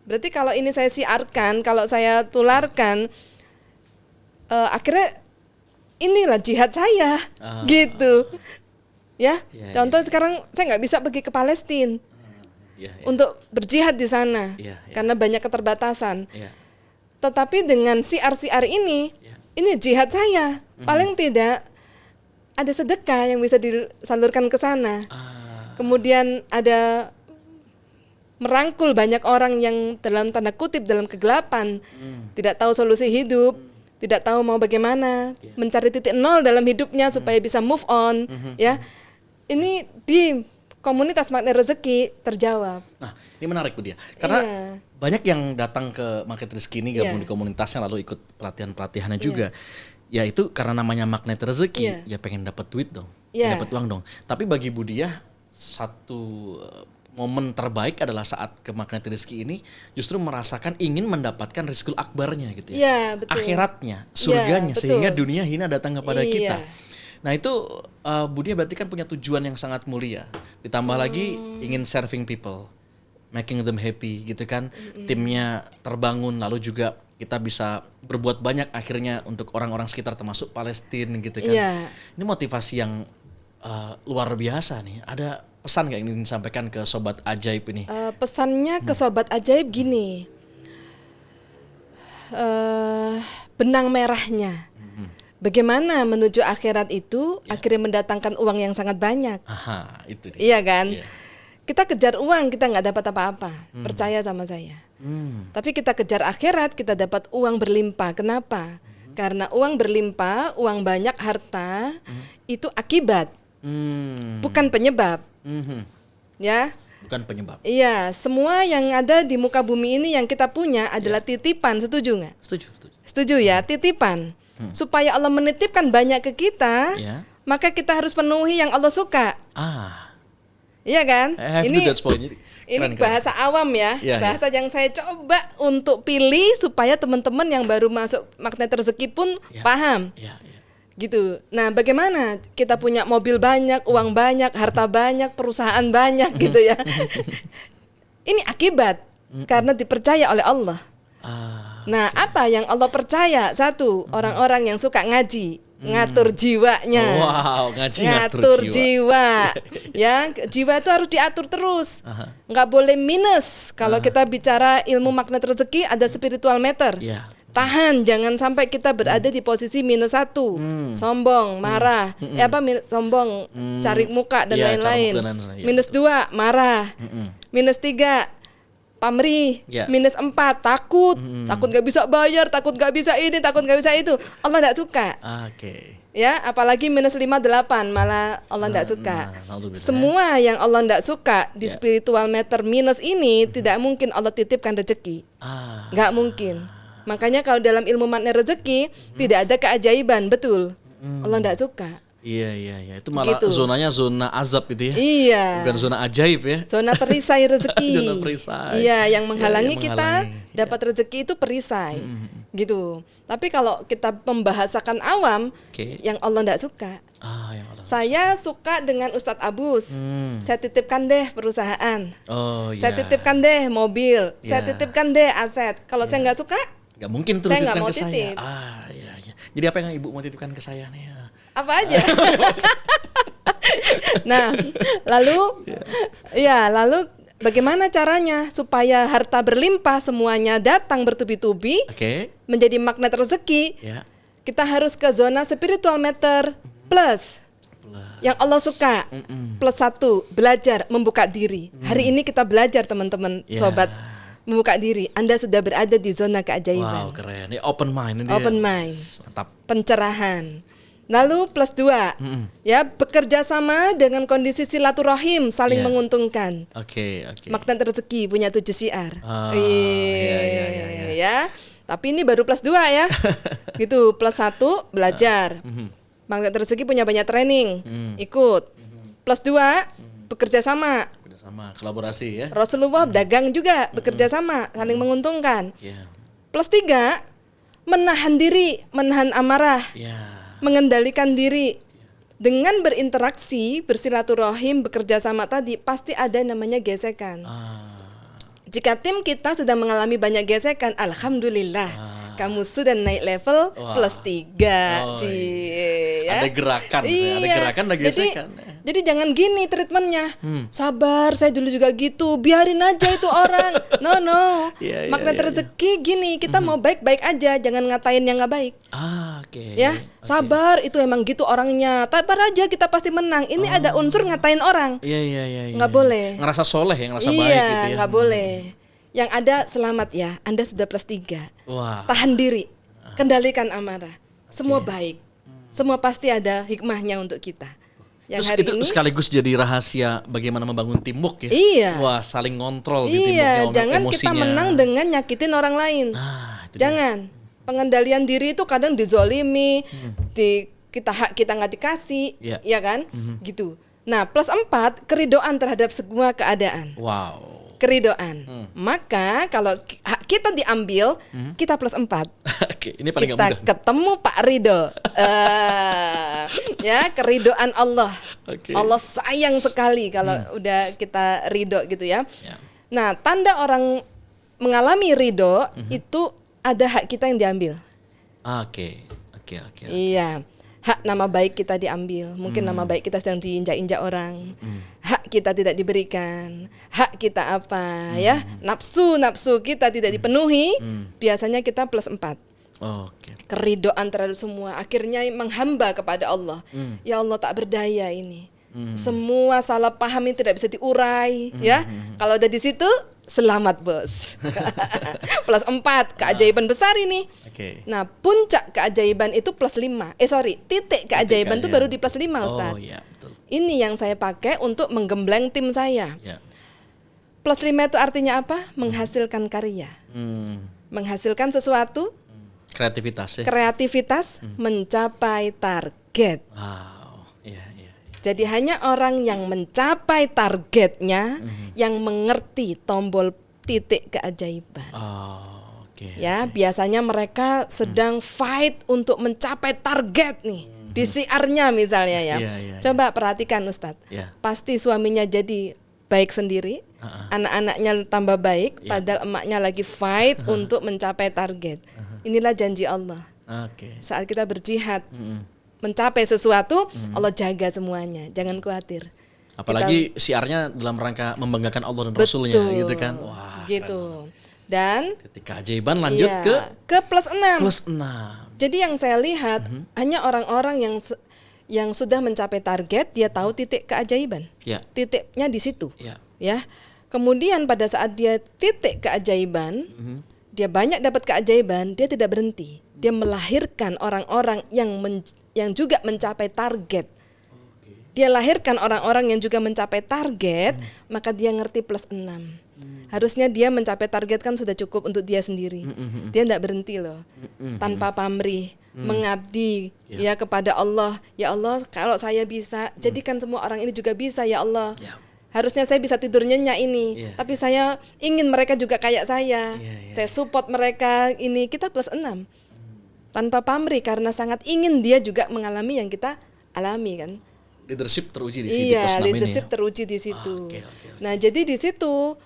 Speaker 1: Berarti kalau ini saya siarkan, kalau saya tularkan, akhirnya inilah jihad saya, gitu. Ya, contoh sekarang saya nggak bisa pergi ke Palestina untuk berjihad di sana, karena banyak keterbatasan. Tetapi dengan siar ini jihad saya. Paling tidak ada sedekah yang bisa disalurkan ke sana. Kemudian ada merangkul banyak orang yang dalam tanda kutip dalam kegelapan, tidak tahu solusi hidup, tidak tahu mau bagaimana, mencari titik nol dalam hidupnya supaya bisa move on, ya. Ini di komunitas Magnet Rezeki terjawab.
Speaker 2: Nah, ini menarik Bu Dia. Karena banyak yang datang ke Magnet Rezeki ini gabung di komunitasnya lalu ikut pelatihan-pelatihannya juga. Ya itu karena namanya Magnet Rezeki, ya pengen dapat duit dong, dapat uang dong. Tapi bagi Bu Dia, satu momen terbaik adalah saat ke Magnet Rezeki ini justru merasakan ingin mendapatkan rizkul akbarnya gitu ya.
Speaker 1: Betul.
Speaker 2: Akhiratnya, surganya, sehingga dunia hina datang kepada kita. Nah itu Bu Dia berarti kan punya tujuan yang sangat mulia. Ditambah lagi ingin serving people, making them happy gitu kan. Timnya terbangun, lalu juga kita bisa berbuat banyak akhirnya untuk orang-orang sekitar termasuk Palestina gitu kan. Ini motivasi yang luar biasa nih. Ada pesan nggak yang ingin disampaikan ke Sobat Ajaib ini?
Speaker 1: Pesannya ke Sobat Ajaib gini, benang merahnya. Bagaimana menuju akhirat itu akhirnya mendatangkan uang yang sangat banyak.
Speaker 2: Itu dia.
Speaker 1: Iya kan? Kita kejar uang, kita nggak dapat apa-apa. Percaya sama saya. Tapi kita kejar akhirat, kita dapat uang berlimpah. Kenapa? Karena uang berlimpah, uang banyak, harta itu akibat, bukan penyebab. Ya.
Speaker 2: Bukan penyebab.
Speaker 1: Iya, semua yang ada di muka bumi ini yang kita punya adalah titipan. Setuju nggak?
Speaker 2: Setuju.
Speaker 1: Setuju ya, titipan. Supaya Allah menitipkan banyak ke kita, maka kita harus penuhi yang Allah suka. Iya kan? Ini bahasa awam ya, bahasa yang saya coba untuk pilih supaya teman-teman yang baru masuk Magnet Rezeki pun paham. Gitu. Nah, bagaimana kita punya mobil banyak, uang banyak, harta banyak, perusahaan banyak gitu ya. Ini akibat karena dipercaya oleh Allah. Nah, apa yang Allah percaya? Satu, orang-orang yang suka ngaji, ngatur jiwanya. Ngatur jiwa. Ya, jiwa itu harus diatur terus. Nggak boleh minus. Kalau kita bicara ilmu Magnet Rezeki ada spiritual meter. Tahan, jangan sampai kita berada di posisi -1, sombong, marah, sombong, cari muka dan lain-lain. -2, marah. -3, pamrih. -4, takut nggak bisa bayar, takut nggak bisa ini, takut nggak bisa itu. Allah nggak suka. Ya, apalagi -5, 8 malah Allah nggak suka. Semua yang Allah nggak suka di spiritual meter minus ini tidak mungkin Allah titipkan rezeki. Nggak mungkin. Makanya kalau dalam ilmu Magnet Rezeki tidak ada keajaiban, betul. Allah nggak suka.
Speaker 2: Iya. Itu malah zonanya zona azab itu ya.
Speaker 1: Iya.
Speaker 2: Bukan zona ajaib ya.
Speaker 1: Zona perisai rezeki.
Speaker 2: Zona perisai.
Speaker 1: Iya, yang menghalangi kita dapat rezeki itu perisai. Gitu. Tapi kalau kita membahasakan awam, yang Allah nggak suka. Saya suka dengan Ustadz Abus. Saya titipkan deh perusahaan. Saya titipkan deh mobil. Saya titipkan deh aset. Kalau saya nggak suka,
Speaker 2: nggak mungkin tuh
Speaker 1: saya nggak mau
Speaker 2: ke
Speaker 1: titip.
Speaker 2: Saya. Jadi apa yang Ibu mau titipkan ke saya nih?
Speaker 1: Apa aja. Nah, lalu bagaimana caranya supaya harta berlimpah semuanya datang bertubi-tubi menjadi magnet rezeki? Kita harus ke zona spiritual meter plus. Yang Allah suka. +1, belajar membuka diri. Hari ini kita belajar teman-teman, sobat. Membuka diri, Anda sudah berada di zona keajaiban.
Speaker 2: Wow, keren. Ini open mind.
Speaker 1: Open mind.
Speaker 2: Mantap.
Speaker 1: Pencerahan. Lalu +2, ya, bekerja sama dengan kondisi silaturahim, saling menguntungkan. Magnet rezeki punya 7 syiar. Ya. Tapi ini baru +2 ya. Gitu, +1 belajar. Magnet rezeki punya banyak training, ikut. +2 bekerja sama.
Speaker 2: Kolaborasi ya.
Speaker 1: Rasulullah dagang juga, bekerja sama, saling menguntungkan. +3 menahan diri, menahan amarah. Mengendalikan diri. Dengan berinteraksi, bersilaturahim, bekerja sama tadi pasti ada namanya gesekan. Jika tim kita sedang mengalami banyak gesekan, alhamdulillah kamu sudah naik level +3.
Speaker 2: Ya. Ada gerakan, ada gerakan, ada gesekan.
Speaker 1: Jadi jangan gini treatmentnya. Sabar, saya dulu juga gitu. Biarin aja itu orang. No. Magnet rezeki gini, kita mau baik-baik aja, jangan ngatain yang nggak baik. Ya, sabar, itu emang gitu orangnya. Sabar aja, kita pasti menang. Ini ada unsur ngatain orang.
Speaker 2: Iya.
Speaker 1: Nggak boleh.
Speaker 2: Ngerasa soleh, ngerasa baik gitu ya.
Speaker 1: Nggak boleh. Yang ada selamat ya, Anda sudah +3. Tahan diri, kendalikan amarah. Semua baik. Semua pasti ada hikmahnya untuk kita.
Speaker 2: Terus itu sekaligus jadi rahasia bagaimana membangun teamwork ya.
Speaker 1: Iya.
Speaker 2: Wah, saling ngontrol di teamworknya,
Speaker 1: jangan
Speaker 2: emosinya.
Speaker 1: kita menang dengan nyakitin orang lain. Jangan. Pengendalian diri itu kadang dizolimi, hak kita nggak dikasih, ya kan? Gitu. Nah, +4 keridoan terhadap semua keadaan.
Speaker 2: Wow.
Speaker 1: Keridoan. Maka kalau hak kita diambil, kita +4.
Speaker 2: Oke, ini paling
Speaker 1: kita ketemu Pak Ridho. Ya, keridoan Allah. Allah sayang sekali kalau udah kita ridho gitu ya. Nah, tanda orang mengalami ridho itu ada hak kita yang diambil.
Speaker 2: Oke.
Speaker 1: Iya. Hak nama baik kita diambil. Mungkin nama baik kita sedang diinjak-injak orang. Hak kita tidak diberikan. Hak kita apa ya? Nafsu kita tidak dipenuhi. Biasanya kita +4. Keridoan terhadap semua. Akhirnya menghamba kepada Allah. Ya Allah, tak berdaya ini. Semua salah paham ini tidak bisa diurai, ya. Kalau udah di situ, selamat bos. +4, keajaiban besar ini. Nah, puncak keajaiban itu +5. Titik keajaiban itu baru di +5, Ustaz.
Speaker 2: Betul.
Speaker 1: Ini yang saya pakai untuk menggembleng tim saya. +5 itu artinya apa? Menghasilkan karya. Menghasilkan sesuatu. Kreativitas mencapai target. Jadi hanya orang yang mencapai targetnya yang mengerti tombol titik keajaiban. Ya, biasanya mereka sedang fight untuk mencapai target nih. Di CR-nya misalnya ya. Coba perhatikan Ustadz. Pasti suaminya jadi baik sendiri, anak-anaknya tambah baik, padahal emaknya lagi fight untuk mencapai target. Inilah janji Allah. Saat kita berjihad mencapai sesuatu, Allah jaga semuanya, jangan khawatir.
Speaker 2: Apalagi siarnya dalam rangka membanggakan Allah dan Rasulnya, gitu kan. Wah,
Speaker 1: gitu. Dan
Speaker 2: ketika keajaiban lanjut ke
Speaker 1: +6. Jadi yang saya lihat hanya orang-orang yang sudah mencapai target, dia tahu titik keajaiban. Titiknya di situ. Ya. Kemudian pada saat dia titik keajaiban, dia banyak dapat keajaiban, dia tidak berhenti. Dia melahirkan orang-orang yang juga mencapai target. Dia lahirkan orang-orang yang juga mencapai target, maka dia ngerti +6. Harusnya dia mencapai target kan sudah cukup untuk dia sendiri. Dia tidak berhenti loh, tanpa pamrih, mengabdi ya kepada Allah. Ya Allah, kalau saya bisa, jadikan semua orang ini juga bisa ya Allah. Harusnya saya bisa tidur nyenyak ini, tapi saya ingin mereka juga kayak saya. Saya support mereka ini, kita +6. Tanpa pamrih karena sangat ingin dia juga mengalami yang kita alami kan.
Speaker 2: Leadership teruji di situ.
Speaker 1: Leadership teruji di situ. Nah, jadi di situ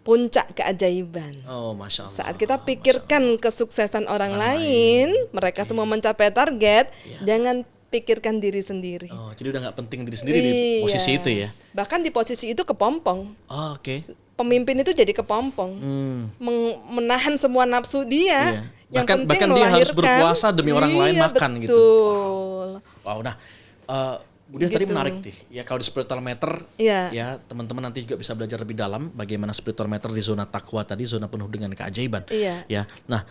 Speaker 1: puncak keajaiban.
Speaker 2: Masya Allah.
Speaker 1: Saat kita pikirkan kesuksesan orang lain, mereka semua mencapai target, jangan pikirkan diri sendiri.
Speaker 2: Jadi udah nggak penting diri sendiri di posisi itu ya.
Speaker 1: Bahkan di posisi itu kepompong. Pemimpin itu jadi kepompong, menahan semua nafsu dia. Yang
Speaker 2: bahkan dia harus berpuasa demi orang lain makan gitu. Wow, nah Budia tadi menarik nih. Ya kalau di spiritual meter, ya teman-teman nanti juga bisa belajar lebih dalam bagaimana spiritual meter di zona takwa tadi, zona penuh dengan keajaiban. Ya, nah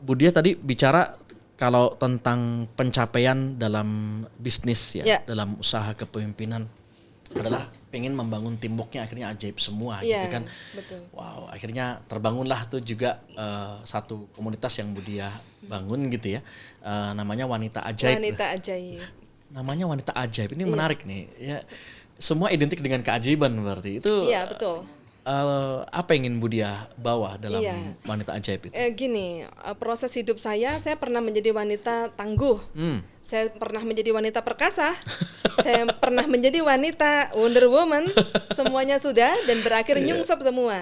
Speaker 2: Budia tadi bicara kalau tentang pencapaian dalam bisnis dalam usaha kepemimpinan adalah pengen membangun teamworknya akhirnya ajaib semua gitu kan.
Speaker 1: Betul.
Speaker 2: Wow, akhirnya terbangunlah tuh juga satu komunitas yang Budia bangun gitu ya. Namanya Wanita Ajaib.
Speaker 1: Wanita Ajaib.
Speaker 2: Namanya Wanita Ajaib ini menarik nih. Ya, semua identik dengan keajaiban berarti. Itu
Speaker 1: Iya, betul.
Speaker 2: apa yang ingin Budiah bawa dalam wanita ajaib itu?
Speaker 1: Gini, proses hidup saya pernah menjadi wanita tangguh. Saya pernah menjadi wanita perkasa. Saya pernah menjadi wanita Wonder Woman. Semuanya sudah dan berakhir nyungsep semua.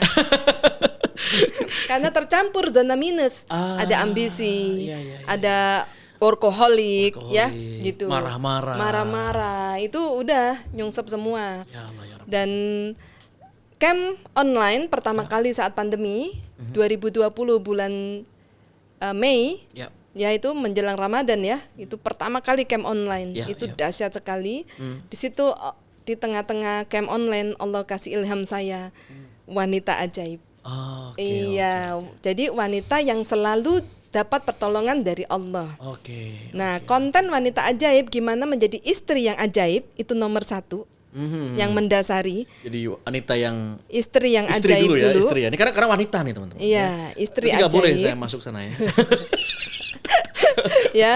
Speaker 1: Karena tercampur zona minus. Ada ambisi, ada workaholic, ya, gitu. Marah-marah. Itu udah nyungsep semua.
Speaker 2: Ya Allah, ya Rabbi.
Speaker 1: Dan camp online pertama kali saat pandemi 2020 bulan Mei, ya itu menjelang Ramadan ya, itu pertama kali camp online, itu dahsyat sekali. Di situ di tengah-tengah camp online Allah kasih ilham saya wanita ajaib. Jadi wanita yang selalu dapat pertolongan dari Allah. Nah, konten wanita ajaib gimana menjadi istri yang ajaib itu nomor 1. Yang mendasari.
Speaker 2: Jadi wanita yang
Speaker 1: istri yang ajaib dulu.
Speaker 2: Ya, istri ya. Ini karena wanita nih teman-teman.
Speaker 1: Iya, istri ajaib.
Speaker 2: Nggak boleh saya masuk sana ya.
Speaker 1: Ya.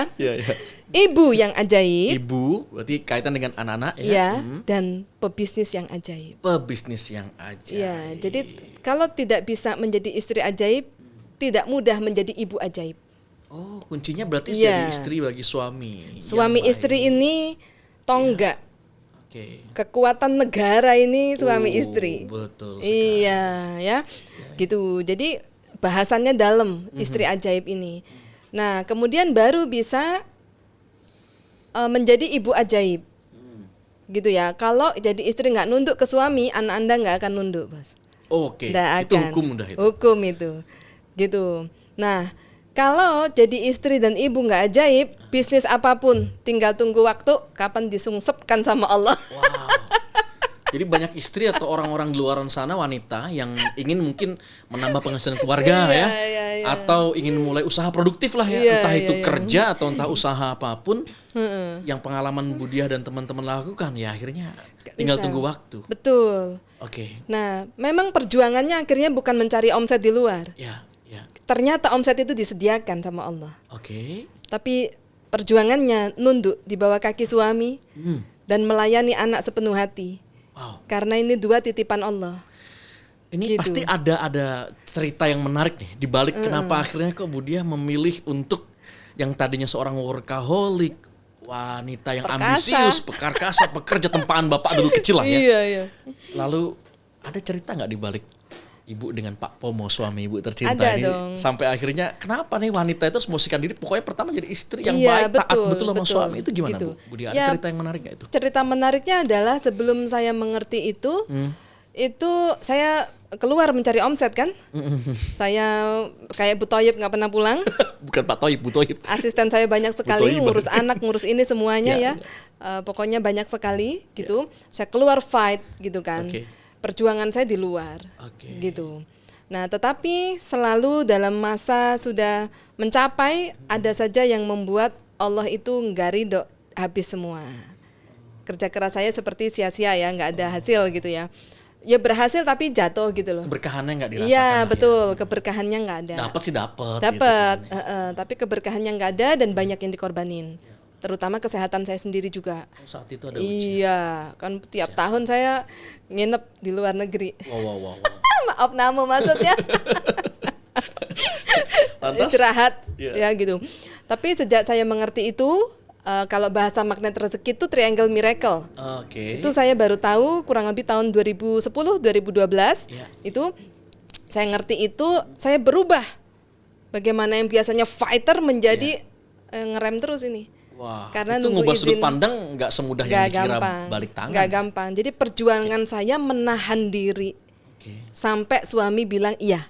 Speaker 1: Ibu yang ajaib.
Speaker 2: Ibu berarti kaitan dengan anak-anak ya.
Speaker 1: Ya, dan pebisnis yang ajaib.
Speaker 2: Pebisnis yang ajaib.
Speaker 1: Ya, jadi kalau tidak bisa menjadi istri ajaib, tidak mudah menjadi ibu ajaib.
Speaker 2: Oh, kuncinya berarti jadi istri bagi suami.
Speaker 1: Suami istri ini tonggak. Kekuatan negara ini suami istri.
Speaker 2: Betul sekali.
Speaker 1: Ya. Gitu. Jadi bahasannya dalam istri ajaib ini. Nah, kemudian baru bisa menjadi ibu ajaib. Gitu ya. Kalau jadi istri nggak nunduk ke suami, anak Anda nggak akan nunduk, Bos.
Speaker 2: Itu hukum udah itu.
Speaker 1: Hukum itu. Gitu. Nah, kalau jadi istri dan ibu nggak ajaib, bisnis apapun tinggal tunggu waktu kapan disungsepkan sama Allah.
Speaker 2: Wow. Jadi banyak istri atau orang-orang di luaran sana wanita yang ingin mungkin menambah penghasilan keluarga atau ingin mulai usaha produktif lah ya, entah itu kerja atau entah usaha apapun yang pengalaman Budiah dan teman-teman lakukan ya akhirnya tinggal tunggu waktu.
Speaker 1: Betul. Nah, memang perjuangannya akhirnya bukan mencari omset di luar. Ternyata omset itu disediakan sama Allah. Tapi perjuangannya nunduk di bawah kaki suami dan melayani anak sepenuh hati. Karena ini 2 titipan Allah.
Speaker 2: Ini gitu. Pasti ada cerita yang menarik nih di balik kenapa akhirnya kok Budiah memilih untuk yang tadinya seorang workaholic, wanita yang ambisius, pekerja tempaan bapak dulu kecil lah ya.
Speaker 1: Iya.
Speaker 2: Lalu ada cerita nggak di balik Ibu dengan Pak Pomo, suami Ibu tercinta ini
Speaker 1: dong.
Speaker 2: Sampai akhirnya kenapa nih wanita itu memosisikan diri pokoknya pertama jadi istri yang baik, taat betul sama suami itu gimana gitu. Bu? Budiah, ada cerita yang menarik gak itu?
Speaker 1: Cerita menariknya adalah sebelum saya mengerti itu saya keluar mencari omset kan. Saya kayak Bu Toyib nggak pernah pulang.
Speaker 2: Bukan Pak Toyib, Bu Toyib.
Speaker 1: Asisten saya banyak sekali ngurus anak, ngurus ini semuanya ya. Pokoknya banyak sekali gitu. Saya keluar fight gitu kan. Perjuangan saya di luar, gitu. Nah, tetapi selalu dalam masa sudah mencapai, ada saja yang membuat Allah itu nggak ridho, habis semua. Kerja keras saya seperti sia-sia ya, nggak ada hasil gitu ya. Ya berhasil tapi jatuh gitu loh.
Speaker 2: Keberkahannya nggak dirasakan.
Speaker 1: Iya betul, keberkahannya nggak ada.
Speaker 2: Dapat sih dapat.
Speaker 1: Gitu kan. Tapi keberkahannya nggak ada dan banyak yang dikorbanin. Terutama kesehatan saya sendiri juga.
Speaker 2: Saat itu ada
Speaker 1: ujian. Kan tiap tahun saya nginep di luar negeri.
Speaker 2: Wow.
Speaker 1: Maaf nama maksudnya. Istirahat ya gitu. Tapi sejak saya mengerti itu, kalau bahasa magnet rezeki itu triangle miracle. Itu saya baru tahu kurang lebih tahun 2010, 2012. Itu saya ngerti itu, saya berubah. Bagaimana yang biasanya fighter menjadi ngerem terus ini.
Speaker 2: Wah,
Speaker 1: karena
Speaker 2: itu ngubah sudut pandang nggak semudah yang dikira balik tangan.
Speaker 1: Nggak gampang. Jadi perjuangan saya menahan diri sampai suami bilang iya.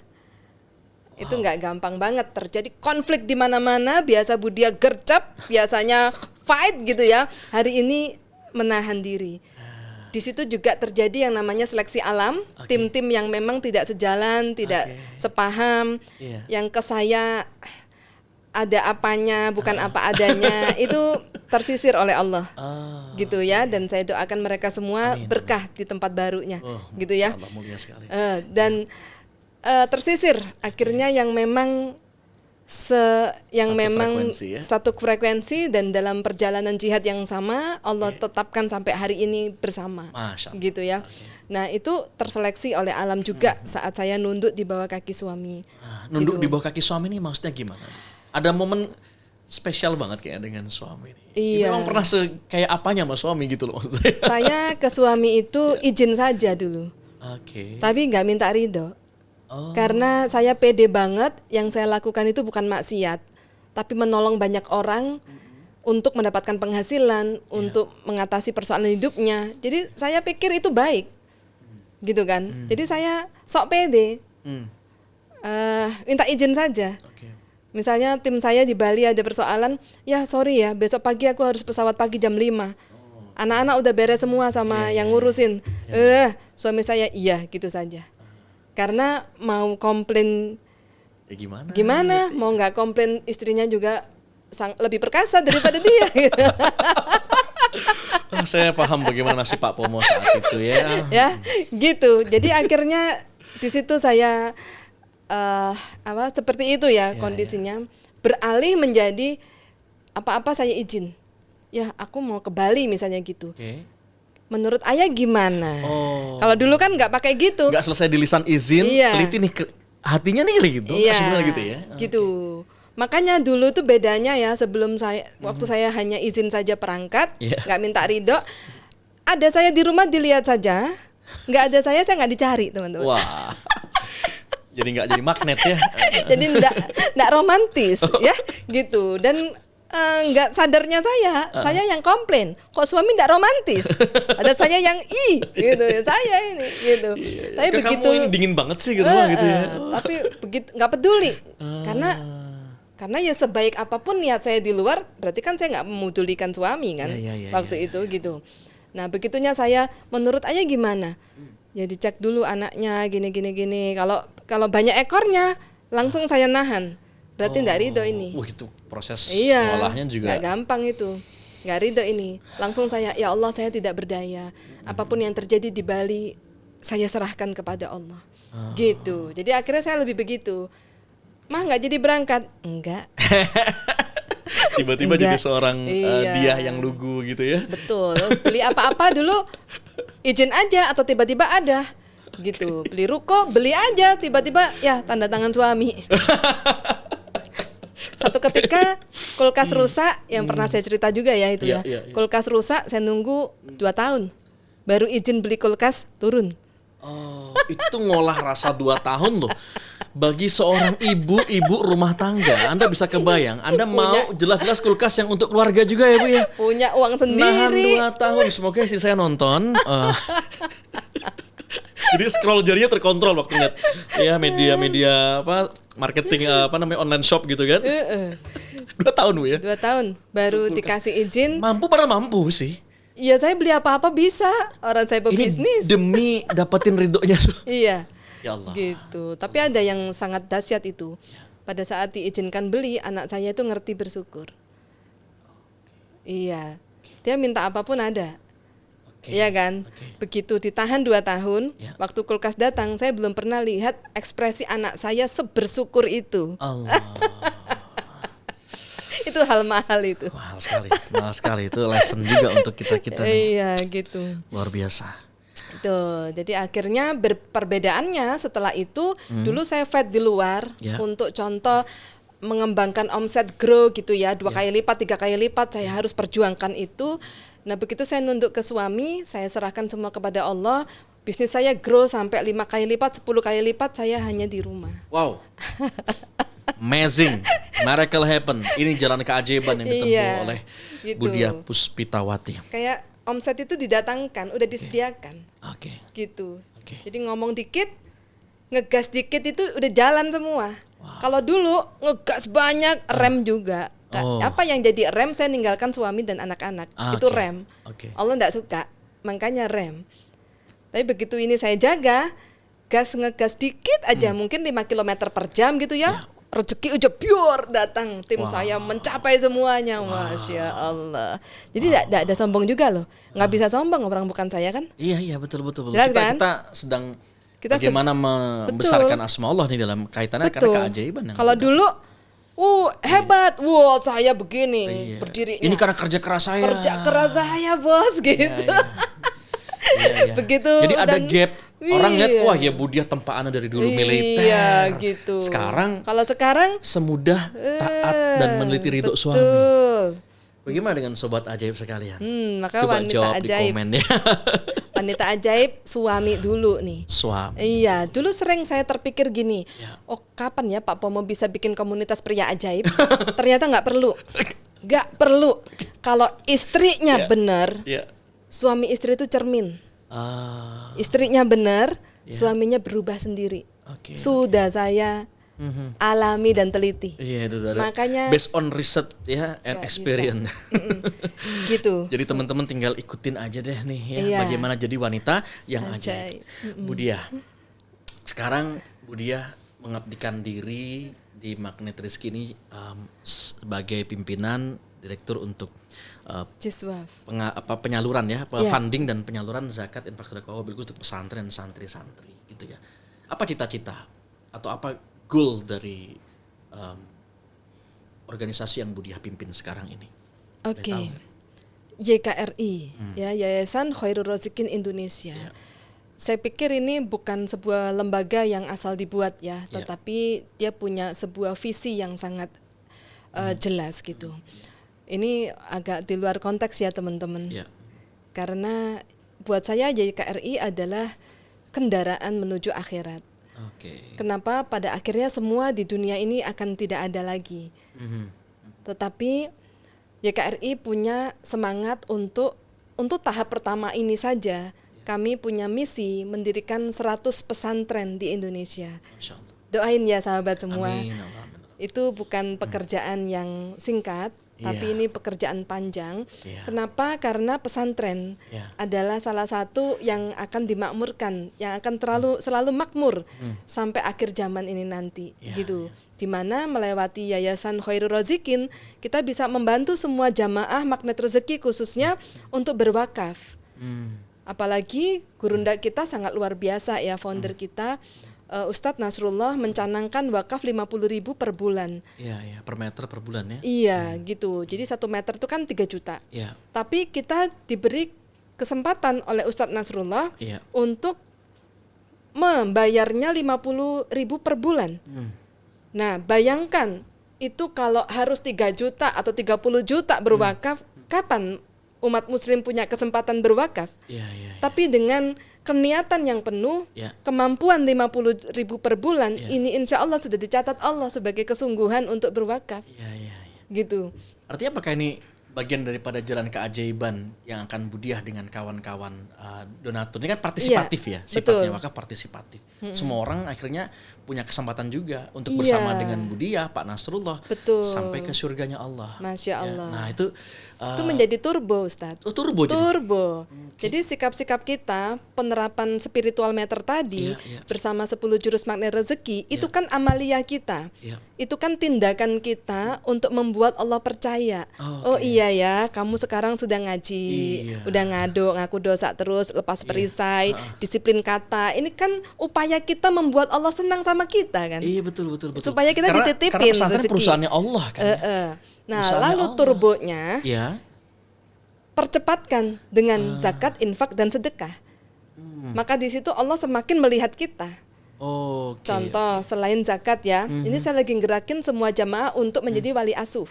Speaker 1: Itu nggak gampang banget. Terjadi konflik di mana-mana. Biasa Budiah gercep, biasanya fight gitu ya. Hari ini menahan diri. Di situ juga terjadi yang namanya seleksi alam. Tim-tim yang memang tidak sejalan, tidak sepaham, yang ke saya ada apanya bukan apa adanya itu tersisir oleh Allah gitu ya, dan saya doakan mereka semua berkah di tempat barunya gitu ya. Dan tersisir akhirnya yang memang yang
Speaker 2: satu
Speaker 1: memang
Speaker 2: frekuensi, ya?
Speaker 1: satu frekuensi dan dalam perjalanan jihad yang sama Allah tetapkan sampai hari ini bersama.
Speaker 2: Masya Allah.
Speaker 1: Gitu ya. Nah, itu terseleksi oleh alam juga saat saya nunduk di bawah kaki suami.
Speaker 2: Nunduk
Speaker 1: Gitu.
Speaker 2: di bawah kaki suami ini maksudnya gimana? Ada momen spesial banget kayaknya dengan suami ini.
Speaker 1: Iya.
Speaker 2: Memang pernah kayak apanya sama suami gitu loh maksud saya.
Speaker 1: Saya ke suami itu izin saja dulu.
Speaker 2: Oke.
Speaker 1: Tapi nggak minta ridho.
Speaker 2: Oh.
Speaker 1: Karena saya pede banget, yang saya lakukan itu bukan maksiat, tapi menolong banyak orang untuk mendapatkan penghasilan, untuk mengatasi persoalan hidupnya. Jadi saya pikir itu baik, gitu kan. Jadi saya sok pede, minta izin saja.
Speaker 2: Oke.
Speaker 1: Misalnya tim saya di Bali ada persoalan, ya sorry ya, besok pagi aku harus pesawat pagi jam 5. Anak-anak udah beres semua sama yang ngurusin. Suami saya iya gitu saja. Karena mau komplain
Speaker 2: Ya gimana?
Speaker 1: gimana, mau nggak komplain istrinya juga lebih perkasa daripada dia.
Speaker 2: Saya paham bagaimana nasib Pak Pomo saat itu ya.
Speaker 1: Ya, gitu. Jadi akhirnya di situ saya seperti itu ya kondisinya. Beralih menjadi apa-apa saya izin. Ya, aku mau ke Bali misalnya gitu.
Speaker 2: Oke.
Speaker 1: Menurut ayah gimana?
Speaker 2: Oh.
Speaker 1: Kalau dulu kan nggak pakai gitu.
Speaker 2: Nggak selesai di lisan izin,
Speaker 1: Iya.
Speaker 2: teliti nih hatinya nih gitu.
Speaker 1: Iya,
Speaker 2: Sebenarnya gitu ya.
Speaker 1: gitu. Makanya dulu tuh bedanya ya, sebelum saya waktu saya hanya izin saja perangkat, nggak minta ridho. Ada saya di rumah dilihat saja, nggak ada saya nggak dicari, teman-teman.
Speaker 2: Wah. Jadi nggak jadi magnet ya.
Speaker 1: Jadi nggak romantis ya, gitu. Dan nggak sadarnya saya yang komplain, kok suami nggak romantis. Ada saya yang gitu, saya ini gitu. Tapi begitu
Speaker 2: kamu ini dingin banget sih gitu gitu ya.
Speaker 1: Tapi begitu nggak peduli, karena ya sebaik apapun niat saya di luar, berarti kan saya nggak memudulikan suami kan waktu itu gitu. Nah begitunya saya, menurut ayah gimana? Ya dicek dulu anaknya gini. Kalau banyak ekornya langsung saya nahan. Berarti nggak ridho ini.
Speaker 2: Wah itu proses
Speaker 1: Iya,
Speaker 2: ngolahnya juga.
Speaker 1: nggak gampang itu. Nggak ridho ini. Langsung saya, ya Allah saya tidak berdaya. Apapun yang terjadi di Bali, saya serahkan kepada Allah. Gitu. Jadi akhirnya saya lebih begitu. Mah nggak jadi berangkat? Enggak.
Speaker 2: Tiba-tiba jadi seorang dia yang lugu gitu ya.
Speaker 1: Betul. Beli apa-apa dulu izin aja atau tiba-tiba ada. Gitu. Beli ruko, beli aja, tiba-tiba ya tanda tangan suami. Satu ketika kulkas rusak, yang pernah saya cerita juga ya itu ya. Kulkas rusak, saya nunggu 2 tahun. Baru izin beli kulkas, turun.
Speaker 2: Oh, itu ngolah rasa 2 tahun loh. Bagi seorang ibu rumah tangga, Anda bisa kebayang, Anda mau jelas-jelas kulkas yang untuk keluarga juga ya Bu ya.
Speaker 1: Punya uang sendiri.
Speaker 2: Nahan 2 tahun, semoga istri saya nonton. Jadi scroll jarinya terkontrol waktu lihat ya media marketing online shop gitu kan. 2 tahun Bu ya.
Speaker 1: 2 tahun baru dikasih izin.
Speaker 2: Padahal mampu sih.
Speaker 1: Iya, saya beli apa-apa bisa. Orang saya pebisnis.
Speaker 2: Demi dapetin ridhonya.
Speaker 1: Iya.
Speaker 2: Ya Allah.
Speaker 1: Gitu. Tapi ada yang sangat dahsyat itu. Pada saat diizinkan beli, anak saya itu ngerti bersyukur. Iya. Dia minta apapun ada. Iya kan? Begitu ditahan 2 tahun, waktu kulkas datang, saya belum pernah lihat ekspresi anak saya sebersyukur itu.
Speaker 2: Allah.
Speaker 1: Itu hal mahal itu.
Speaker 2: Mahal sekali itu lesson juga untuk kita
Speaker 1: Iya gitu.
Speaker 2: Luar biasa.
Speaker 1: Tuh, jadi akhirnya perbedaannya setelah itu, dulu saya fed di luar untuk contoh mengembangkan omset grow gitu ya, 2 kali lipat, 3 kali lipat, saya harus perjuangkan itu. Nah begitu saya nunduk ke suami, saya serahkan semua kepada Allah, bisnis saya grow sampai 5 kali lipat, 10 kali lipat, saya hanya di rumah.
Speaker 2: Wow. Amazing, miracle happen. Ini jalan keajaiban yang ditempuh oleh
Speaker 1: gitu.
Speaker 2: Bu Diah Puspitawati.
Speaker 1: Kayak omset itu didatangkan, udah disediakan. Gitu. Jadi ngomong dikit, ngegas dikit itu udah jalan semua. Kalau dulu ngegas banyak, rem juga. Apa yang jadi rem, saya ninggalkan suami dan anak-anak. Itu rem. Allah enggak suka, makanya rem. Tapi begitu ini saya jaga, ngegas dikit aja, mungkin 5 km per jam gitu ya. Rezeki udah pure datang, tim saya mencapai semuanya. Masya Allah. Jadi tidak ada sombong juga loh. Nggak bisa sombong, orang bukan saya kan?
Speaker 2: Iya betul.
Speaker 1: Jelas, kan?
Speaker 2: Kita sedang bagaimana membesarkan asma Allah nih dalam kaitannya karena keajaiban.
Speaker 1: Kalau dulu Hebat, saya begini berdirinya.
Speaker 2: Ini karena kerja keras saya.
Speaker 1: Kerja keras saya, bos, gitu.
Speaker 2: Iya.
Speaker 1: Begitu.
Speaker 2: Jadi ada gap. Orang lihat, wah ya Budiah tempaannya dari dulu militer.
Speaker 1: Iya, gitu.
Speaker 2: Kalau sekarang semudah taat dan meneliti ridho suami. Bagaimana dengan sobat ajaib sekalian?
Speaker 1: Maka
Speaker 2: coba
Speaker 1: wanita
Speaker 2: jawab
Speaker 1: ajaib.
Speaker 2: di komen ya.
Speaker 1: Wanita ajaib suami dulu nih.
Speaker 2: Suami.
Speaker 1: Iya, dulu sering saya terpikir gini. Ya. Kapan ya Pak Pomo bisa bikin komunitas pria ajaib? Ternyata nggak perlu. Nggak perlu. Kalau istrinya benar, suami istri itu cermin. Istrinya benar, suaminya berubah sendiri. Sudah saya alami dan teliti. Makanya
Speaker 2: based on research and experience.
Speaker 1: Gitu.
Speaker 2: Jadi teman-teman tinggal ikutin aja deh nih ya, bagaimana jadi wanita yang ajaib. Budiah. Sekarang Budiah mengabdikan diri di Magnet Rezeki ini sebagai pimpinan direktur untuk penyaluran funding dan penyaluran zakat infak sedekah untuk pesantren santri-santri gitu ya. Apa cita-cita atau apa goal dari organisasi yang Budiah pimpin sekarang ini?
Speaker 1: YKRI, Yayasan Khairul Razikin Indonesia. Saya pikir ini bukan sebuah lembaga yang asal dibuat tetapi dia punya sebuah visi yang sangat jelas gitu. Ini agak di luar konteks ya teman-teman. Karena buat saya YKRI adalah kendaraan menuju akhirat. Kenapa? Pada akhirnya semua di dunia ini akan tidak ada lagi. Tetapi YKRI punya semangat untuk tahap pertama ini saja. Kami punya misi mendirikan 100 pesantren di Indonesia. Doain ya sahabat semua.
Speaker 2: Amin.
Speaker 1: Itu bukan pekerjaan yang singkat, tapi ini pekerjaan panjang. Kenapa? Karena pesantren adalah salah satu yang akan dimakmurkan, yang akan selalu makmur sampai akhir zaman ini nanti, gitu. Dimana melewati Yayasan Khairul Razikin, kita bisa membantu semua jamaah Magnet Rezeki khususnya untuk berwakaf. Apalagi gurunda kita sangat luar biasa ya, founder kita. Ustadz Nasrullah mencanangkan wakaf 50.000 per bulan.
Speaker 2: Iya, per meter per bulan ya.
Speaker 1: Iya, gitu. Jadi 1 meter itu kan 3 juta. Tapi kita diberi kesempatan oleh Ustadz Nasrullah untuk membayarnya 50.000 per bulan. Nah, bayangkan itu kalau harus 3 juta atau 30 juta berwakaf, kapan umat muslim punya kesempatan berwakaf? Tapi dengan keniatan yang penuh, kemampuan 50.000 per bulan, ini insya Allah sudah dicatat Allah sebagai kesungguhan untuk berwakaf. Gitu.
Speaker 2: Artinya apakah ini bagian daripada jalan keajaiban yang akan Budiah dengan kawan-kawan donatur? Ini kan partisipatif sifatnya, wakaf partisipatif. Semua orang akhirnya punya kesempatan juga untuk bersama dengan Budiah, Pak Nasrullah, sampai ke surganya Allah.
Speaker 1: Masya Allah.
Speaker 2: Nah itu
Speaker 1: menjadi turbo, Ustadz. Turbo. Jadi sikap-sikap kita, penerapan spiritual meter tadi bersama 10 jurus Magnet Rezeki, itu kan amaliyah kita. Itu kan tindakan kita untuk membuat Allah percaya. Oh iya ya, kamu sekarang sudah ngaji, udah ngaku dosa terus, lepas perisai, disiplin kata. Ini kan upaya kita membuat Allah senang sama kita kan.
Speaker 2: Iya betul.
Speaker 1: Supaya kita dititipin
Speaker 2: karena pesantren
Speaker 1: rezeki.
Speaker 2: Perusahaannya Allah kan.
Speaker 1: Nah, lalu Allah. Turbonya percepatkan dengan zakat, infak dan sedekah. Maka di situ Allah semakin melihat kita. Contoh selain zakat ya, ini saya lagi gerakin semua jamaah untuk menjadi wali asuh.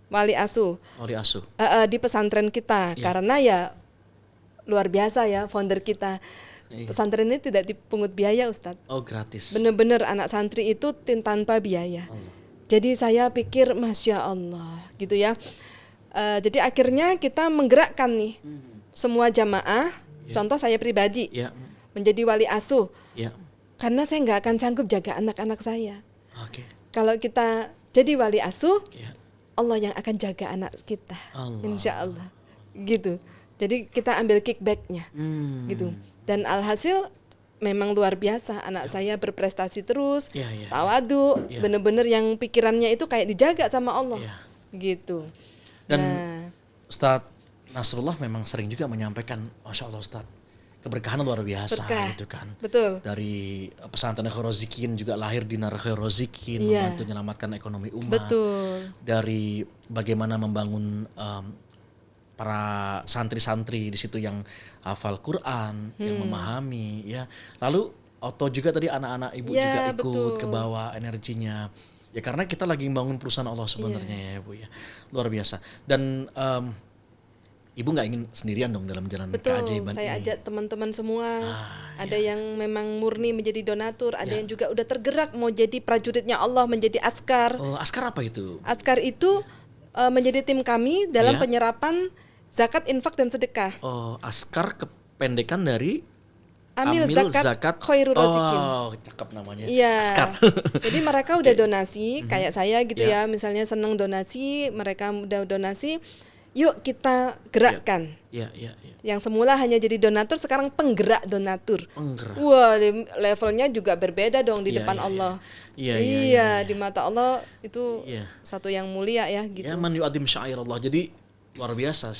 Speaker 1: Wali asuh di pesantren kita, karena ya luar biasa ya founder kita. Pesantren ini tidak dipungut biaya, Ustadz.
Speaker 2: Gratis.
Speaker 1: Bener-bener anak santri itu tanpa biaya. Jadi saya pikir Masya Allah gitu ya. Jadi akhirnya kita menggerakkan nih semua jamaah. Contoh saya pribadi menjadi wali asuh. Karena saya nggak akan sanggup jaga anak-anak saya. Kalau kita jadi wali asuh, Allah yang akan jaga anak kita, insya Allah, gitu. Jadi kita ambil kickbacknya, gitu. Dan alhasil memang luar biasa, anak saya berprestasi terus, tawadu, bener-bener yang pikirannya itu kayak dijaga sama Allah, gitu.
Speaker 2: Dan Ustadz Nasrullah memang sering juga menyampaikan, Masya Allah Ustadz, keberkahan luar biasa gitu kan.
Speaker 1: Betul.
Speaker 2: Dari pesantren Khairul Rozikin juga lahir Dinar Khairul Rozikin, membantu menyelamatkan ekonomi umat.
Speaker 1: Betul.
Speaker 2: Dari bagaimana membangun para santri-santri di situ yang hafal Quran, yang memahami ya. Lalu Oto juga tadi anak-anak ibu juga ikut ke bawah energinya. Ya karena kita lagi membangun perusahaan Allah sebenarnya ya Bu ya. Luar biasa. Dan Ibu nggak ingin sendirian dong dalam jalan keajaiban ini.
Speaker 1: Saya ajak teman-teman semua. Ada yang memang murni menjadi donatur, ada yang juga udah tergerak mau jadi prajuritnya Allah, menjadi askar.
Speaker 2: Oh, askar apa itu?
Speaker 1: Askar itu menjadi tim kami dalam penyerapan zakat, infak dan sedekah.
Speaker 2: Oh, askar kependekan dari
Speaker 1: Amil zakat Khairul Rozikin.
Speaker 2: Oh, cakep namanya.
Speaker 1: Iya.
Speaker 2: Askar.
Speaker 1: Jadi mereka udah donasi, kayak saya gitu ya, misalnya seneng donasi, mereka udah donasi. Yuk kita gerakkan.
Speaker 2: Iya.
Speaker 1: Yang semula hanya jadi donatur, sekarang penggerak donatur.
Speaker 2: Penggerak.
Speaker 1: Wah, levelnya juga berbeda dong di depan Allah. Iya, di mata Allah itu satu yang mulia ya gitu.
Speaker 2: Ya, man yu'adim syairallah. Jadi luar biasa.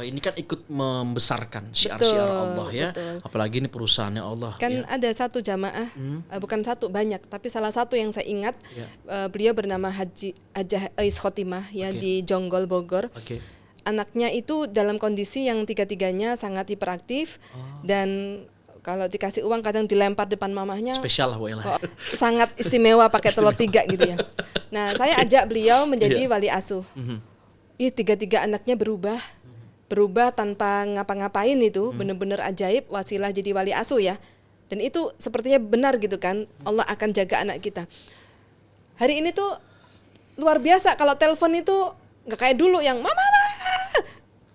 Speaker 2: Ini kan ikut membesarkan syiar-syiar Allah ya. Betul. Apalagi ini perusahaannya Allah.
Speaker 1: Kan ada satu jamaah, bukan satu, banyak, tapi salah satu yang saya ingat, beliau bernama Hajah Ais Khotimah ya di Jonggol Bogor. Anaknya itu dalam kondisi yang tiga-tiganya sangat hiperaktif dan kalau dikasih uang kadang dilempar depan mamahnya.
Speaker 2: Spesial lah Bu.
Speaker 1: Sangat istimewa pakai telur 3 gitu ya. Nah, saya ajak beliau menjadi wali asuh. Tiga-tiga anaknya berubah tanpa ngapa-ngapain itu, benar-benar ajaib, wasilah jadi wali asuh ya. Dan itu sepertinya benar gitu kan, Allah akan jaga anak kita. Hari ini tuh luar biasa, kalau telepon itu nggak kayak dulu yang mama.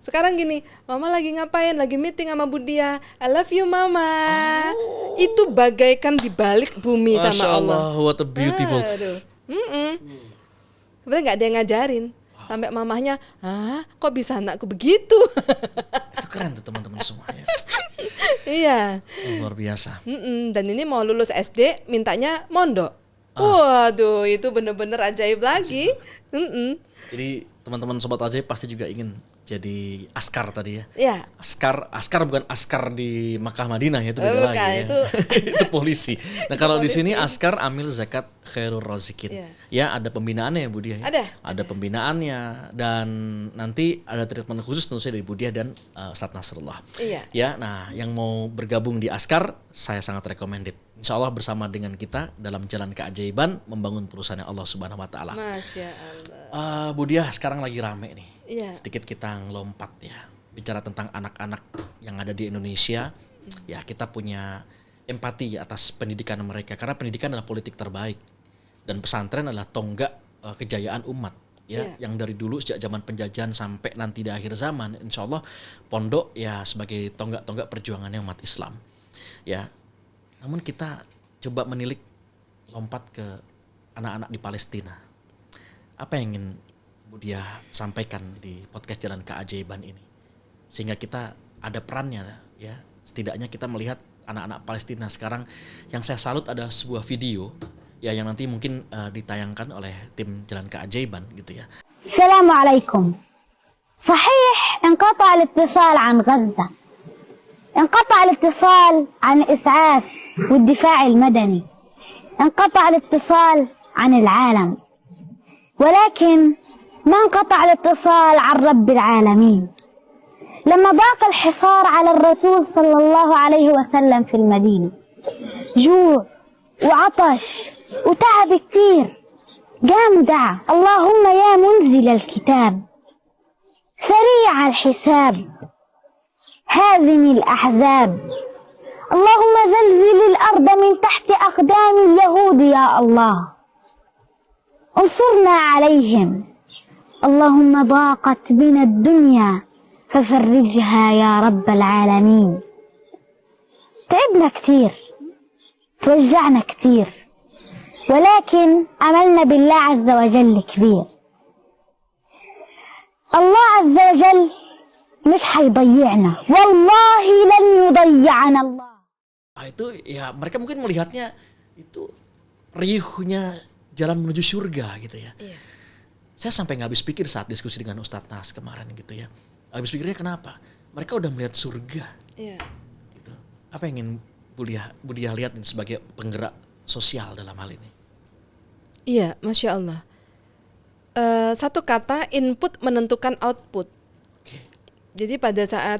Speaker 1: Sekarang gini, mama lagi ngapain? Lagi meeting sama Budia. I love you mama. Itu bagaikan dibalik bumi
Speaker 2: Masya
Speaker 1: sama Allah.
Speaker 2: What a beautiful.
Speaker 1: Sebenarnya nggak ada yang ngajarin. Sampai mamahnya, kok bisa anakku begitu?
Speaker 2: Itu keren tuh teman-teman semuanya.
Speaker 1: Iya.
Speaker 2: Luar biasa.
Speaker 1: Dan ini mau lulus SD, mintanya mondok. Waduh, itu bener-bener ajaib lagi.
Speaker 2: Jadi teman-teman sobat ajaib pasti juga ingin jadi askar tadi ya.
Speaker 1: Iya.
Speaker 2: Askar bukan askar di Makkah Madinah ya, itu beda lagi ya. Itu polisi. Nah, kalau di sini askar amil zakat Khairul Rozikin. Ya, ada pembinaannya ya Bu Dia. Ada pembinaannya dan nanti ada treatment khusus tentu saja dari Bu Dia dan Ustadz Nasrullah.
Speaker 1: Iya.
Speaker 2: Ya, nah yang mau bergabung di askar saya sangat recommended. Insya Allah bersama dengan kita dalam jalan keajaiban membangun perusahaan Allah Subhanahu Wa Taala.
Speaker 1: Masya Allah.
Speaker 2: Bu Dia sekarang lagi rame nih.
Speaker 1: Iya.
Speaker 2: Sedikit kita ngelompat ya, bicara tentang anak-anak yang ada di Indonesia. Ya kita punya empati atas pendidikan mereka karena pendidikan adalah politik terbaik dan pesantren adalah tonggak kejayaan umat ya, yang dari dulu sejak zaman penjajahan sampai nanti di akhir zaman, insya Allah pondok ya sebagai tonggak-tonggak perjuangannya umat Islam ya. Namun kita coba menilik, lompat ke anak-anak di Palestina. Apa yang ingin Bu Dia sampaikan di podcast Jalan Keajaiban ini sehingga kita ada perannya ya, setidaknya kita melihat anak-anak Palestina sekarang. Yang saya salut ada sebuah video ya yang nanti mungkin ditayangkan oleh tim Jalan Keajaiban gitu ya.
Speaker 3: Assalamualaikum. صحيح انقطع الاتصال عن غزة، انقطع الاتصال عن الإسعاف والدفاع المدني، انقطع الاتصال عن العالم، ولكن ما انقطع الاتصال عن رب العالمين. لما ضاق الحصار على الرسول صلى الله عليه وسلم في المدينة، جوع وعطش وتعب كثير، قام دعا اللهم يا منزل الكتاب سريع الحساب هازم الأحزاب، اللهم زلزل الأرض من تحت أقدام اليهود يا الله، انصرنا عليهم، اللهم ضاقت بنا الدنيا ففرجها يا رب العالمين. تعبنا كتير، توجعنا كتير، ولكن أملنا بالله عز وجل كبير. الله عز وجل مش هيضيعنا، والله لن يضيعنا الله.
Speaker 2: Itu ya mereka mungkin melihatnya itu riuhnya jalan menuju surga gitu ya. Saya sampai nggak habis pikir saat diskusi dengan Ustadz Nas kemarin gitu ya. Habis pikirnya kenapa? Mereka udah melihat surga. Gitu. Apa yang ingin Budiah lihat sebagai penggerak sosial dalam hal ini?
Speaker 1: Iya, Masya Allah. Satu kata, input menentukan output.
Speaker 2: Okay.
Speaker 1: Jadi pada saat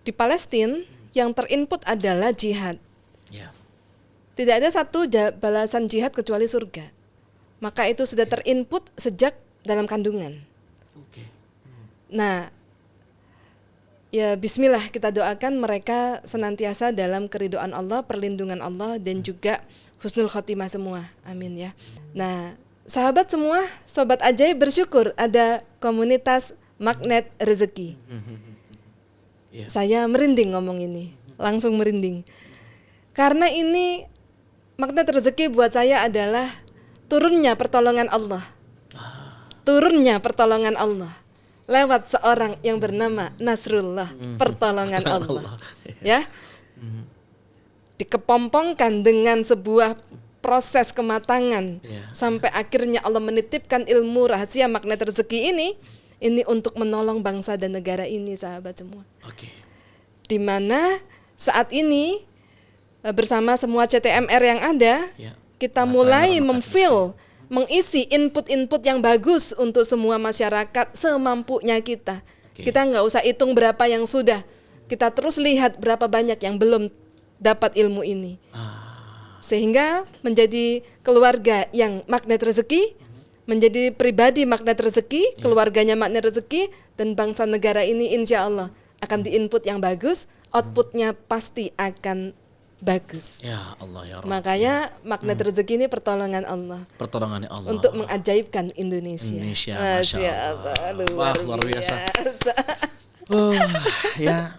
Speaker 1: di Palestina yang terinput adalah jihad.
Speaker 2: Yeah.
Speaker 1: Tidak ada satu balasan jihad kecuali surga. Maka itu sudah terinput sejak dalam kandungan.
Speaker 2: Okay.
Speaker 1: Nah, ya bismillah kita doakan mereka senantiasa dalam keridhaan Allah, perlindungan Allah, dan juga husnul khotimah semua. Amin ya. Nah, sahabat semua, sobat ajaib bersyukur ada komunitas Magnet Rezeki.
Speaker 2: Yeah.
Speaker 1: Saya merinding ngomong ini, langsung merinding. Karena ini Magnet Rezeki buat saya adalah turunnya pertolongan Allah. Turunnya pertolongan Allah lewat seorang yang bernama Nasrullah, pertolongan Allah. Ya. Dikepompongkan dengan sebuah proses kematangan sampai akhirnya Allah menitipkan ilmu rahasia Magnet Rezeki ini untuk menolong bangsa dan negara ini, sahabat semua.
Speaker 2: Okay.
Speaker 1: Di mana saat ini bersama semua CTMR yang ada, kita mulai mengisi input-input yang bagus untuk semua masyarakat semampunya kita. Okay. Kita nggak usah hitung berapa yang sudah, kita terus lihat berapa banyak yang belum dapat ilmu ini. Sehingga menjadi keluarga yang Magnet Rezeki, menjadi pribadi Magnet Rezeki, keluarganya Magnet Rezeki, dan bangsa negara ini insya Allah akan diinput yang bagus, outputnya pasti akan bagus.
Speaker 2: Ya Allah ya Rabb.
Speaker 1: Makanya Magnet Rezeki ini pertolongan Allah.
Speaker 2: Pertolongan Allah.
Speaker 1: Untuk mengajaibkan Indonesia.
Speaker 2: Masya Allah. Luar biasa. Ya,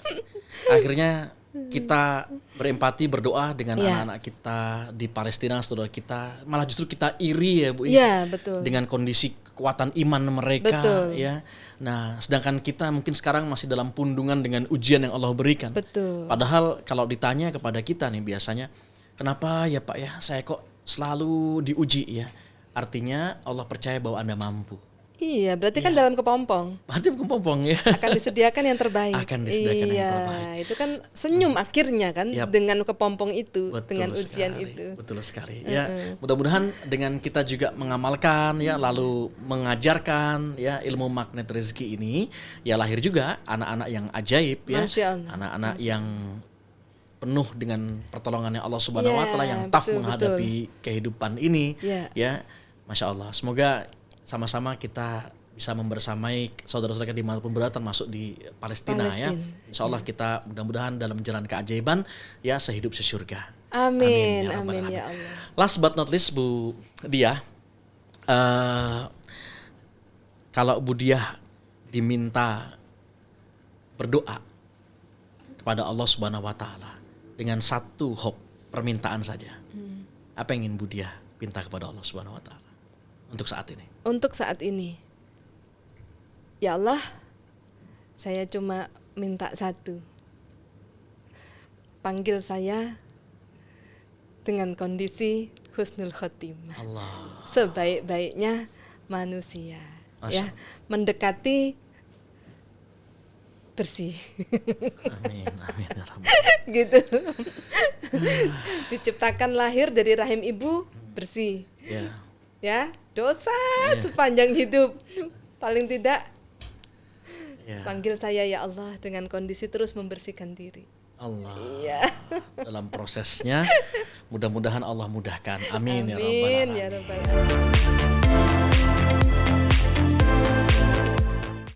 Speaker 2: akhirnya kita berempati, berdoa dengan anak-anak kita di Palestina, saudara kita. Malah justru kita iri ya Bu.
Speaker 1: Iya, betul.
Speaker 2: Dengan kondisi kekuatan iman mereka.
Speaker 1: Betul.
Speaker 2: Ya. Nah, sedangkan kita mungkin sekarang masih dalam pundungan dengan ujian yang Allah berikan.
Speaker 1: Betul.
Speaker 2: Padahal kalau ditanya kepada kita nih biasanya, kenapa ya Pak ya saya kok selalu diuji ya? Artinya Allah percaya bahwa Anda mampu.
Speaker 1: Iya, berarti kan dalam kepompong.
Speaker 2: Berarti kepompong ya.
Speaker 1: Akan disediakan yang terbaik.
Speaker 2: Akan disediakan yang terbaik.
Speaker 1: Itu kan senyum akhirnya kan dengan kepompong itu,
Speaker 2: betul
Speaker 1: dengan ujian
Speaker 2: sekali,
Speaker 1: itu.
Speaker 2: Betul sekali. Ya, mudah-mudahan dengan kita juga mengamalkan ya, lalu mengajarkan ya ilmu Magnet Rezeki ini, ya lahir juga anak-anak yang ajaib ya.
Speaker 1: Masya Allah.
Speaker 2: Anak-anak yang penuh dengan pertolongannya Allah Subhanahu wa taala, yang tough menghadapi kehidupan ini. Ya. Masya Allah. Semoga sama-sama kita bisa membersamai saudara-saudara kita dimanapun berada, termasuk di Palestina. Ya. Insya Allah kita mudah-mudahan dalam jalan keajaiban ya sehidup sesurga.
Speaker 1: Amin ya Allah.
Speaker 2: Last but not least Bu Diah, kalau Bu Diah diminta berdoa kepada Allah Subhanahu wa taala dengan satu permintaan saja, apa yang ingin Bu Diah minta kepada Allah Subhanahu wa taala untuk saat ini?
Speaker 1: Untuk saat ini, ya Allah, saya cuma minta satu. Panggil saya dengan kondisi husnul khotimah.
Speaker 2: Allah.
Speaker 1: Sebaik-baiknya manusia. Ya, mendekati bersih.
Speaker 2: Amin. Ya Rabb.
Speaker 1: Gitu. Diciptakan lahir dari rahim ibu bersih. Ya, dosa sepanjang hidup. Paling tidak panggil saya ya Allah dengan kondisi terus membersihkan diri.
Speaker 2: Allah. Dalam prosesnya mudah-mudahan Allah mudahkan. Amin ya Rabbal alamin.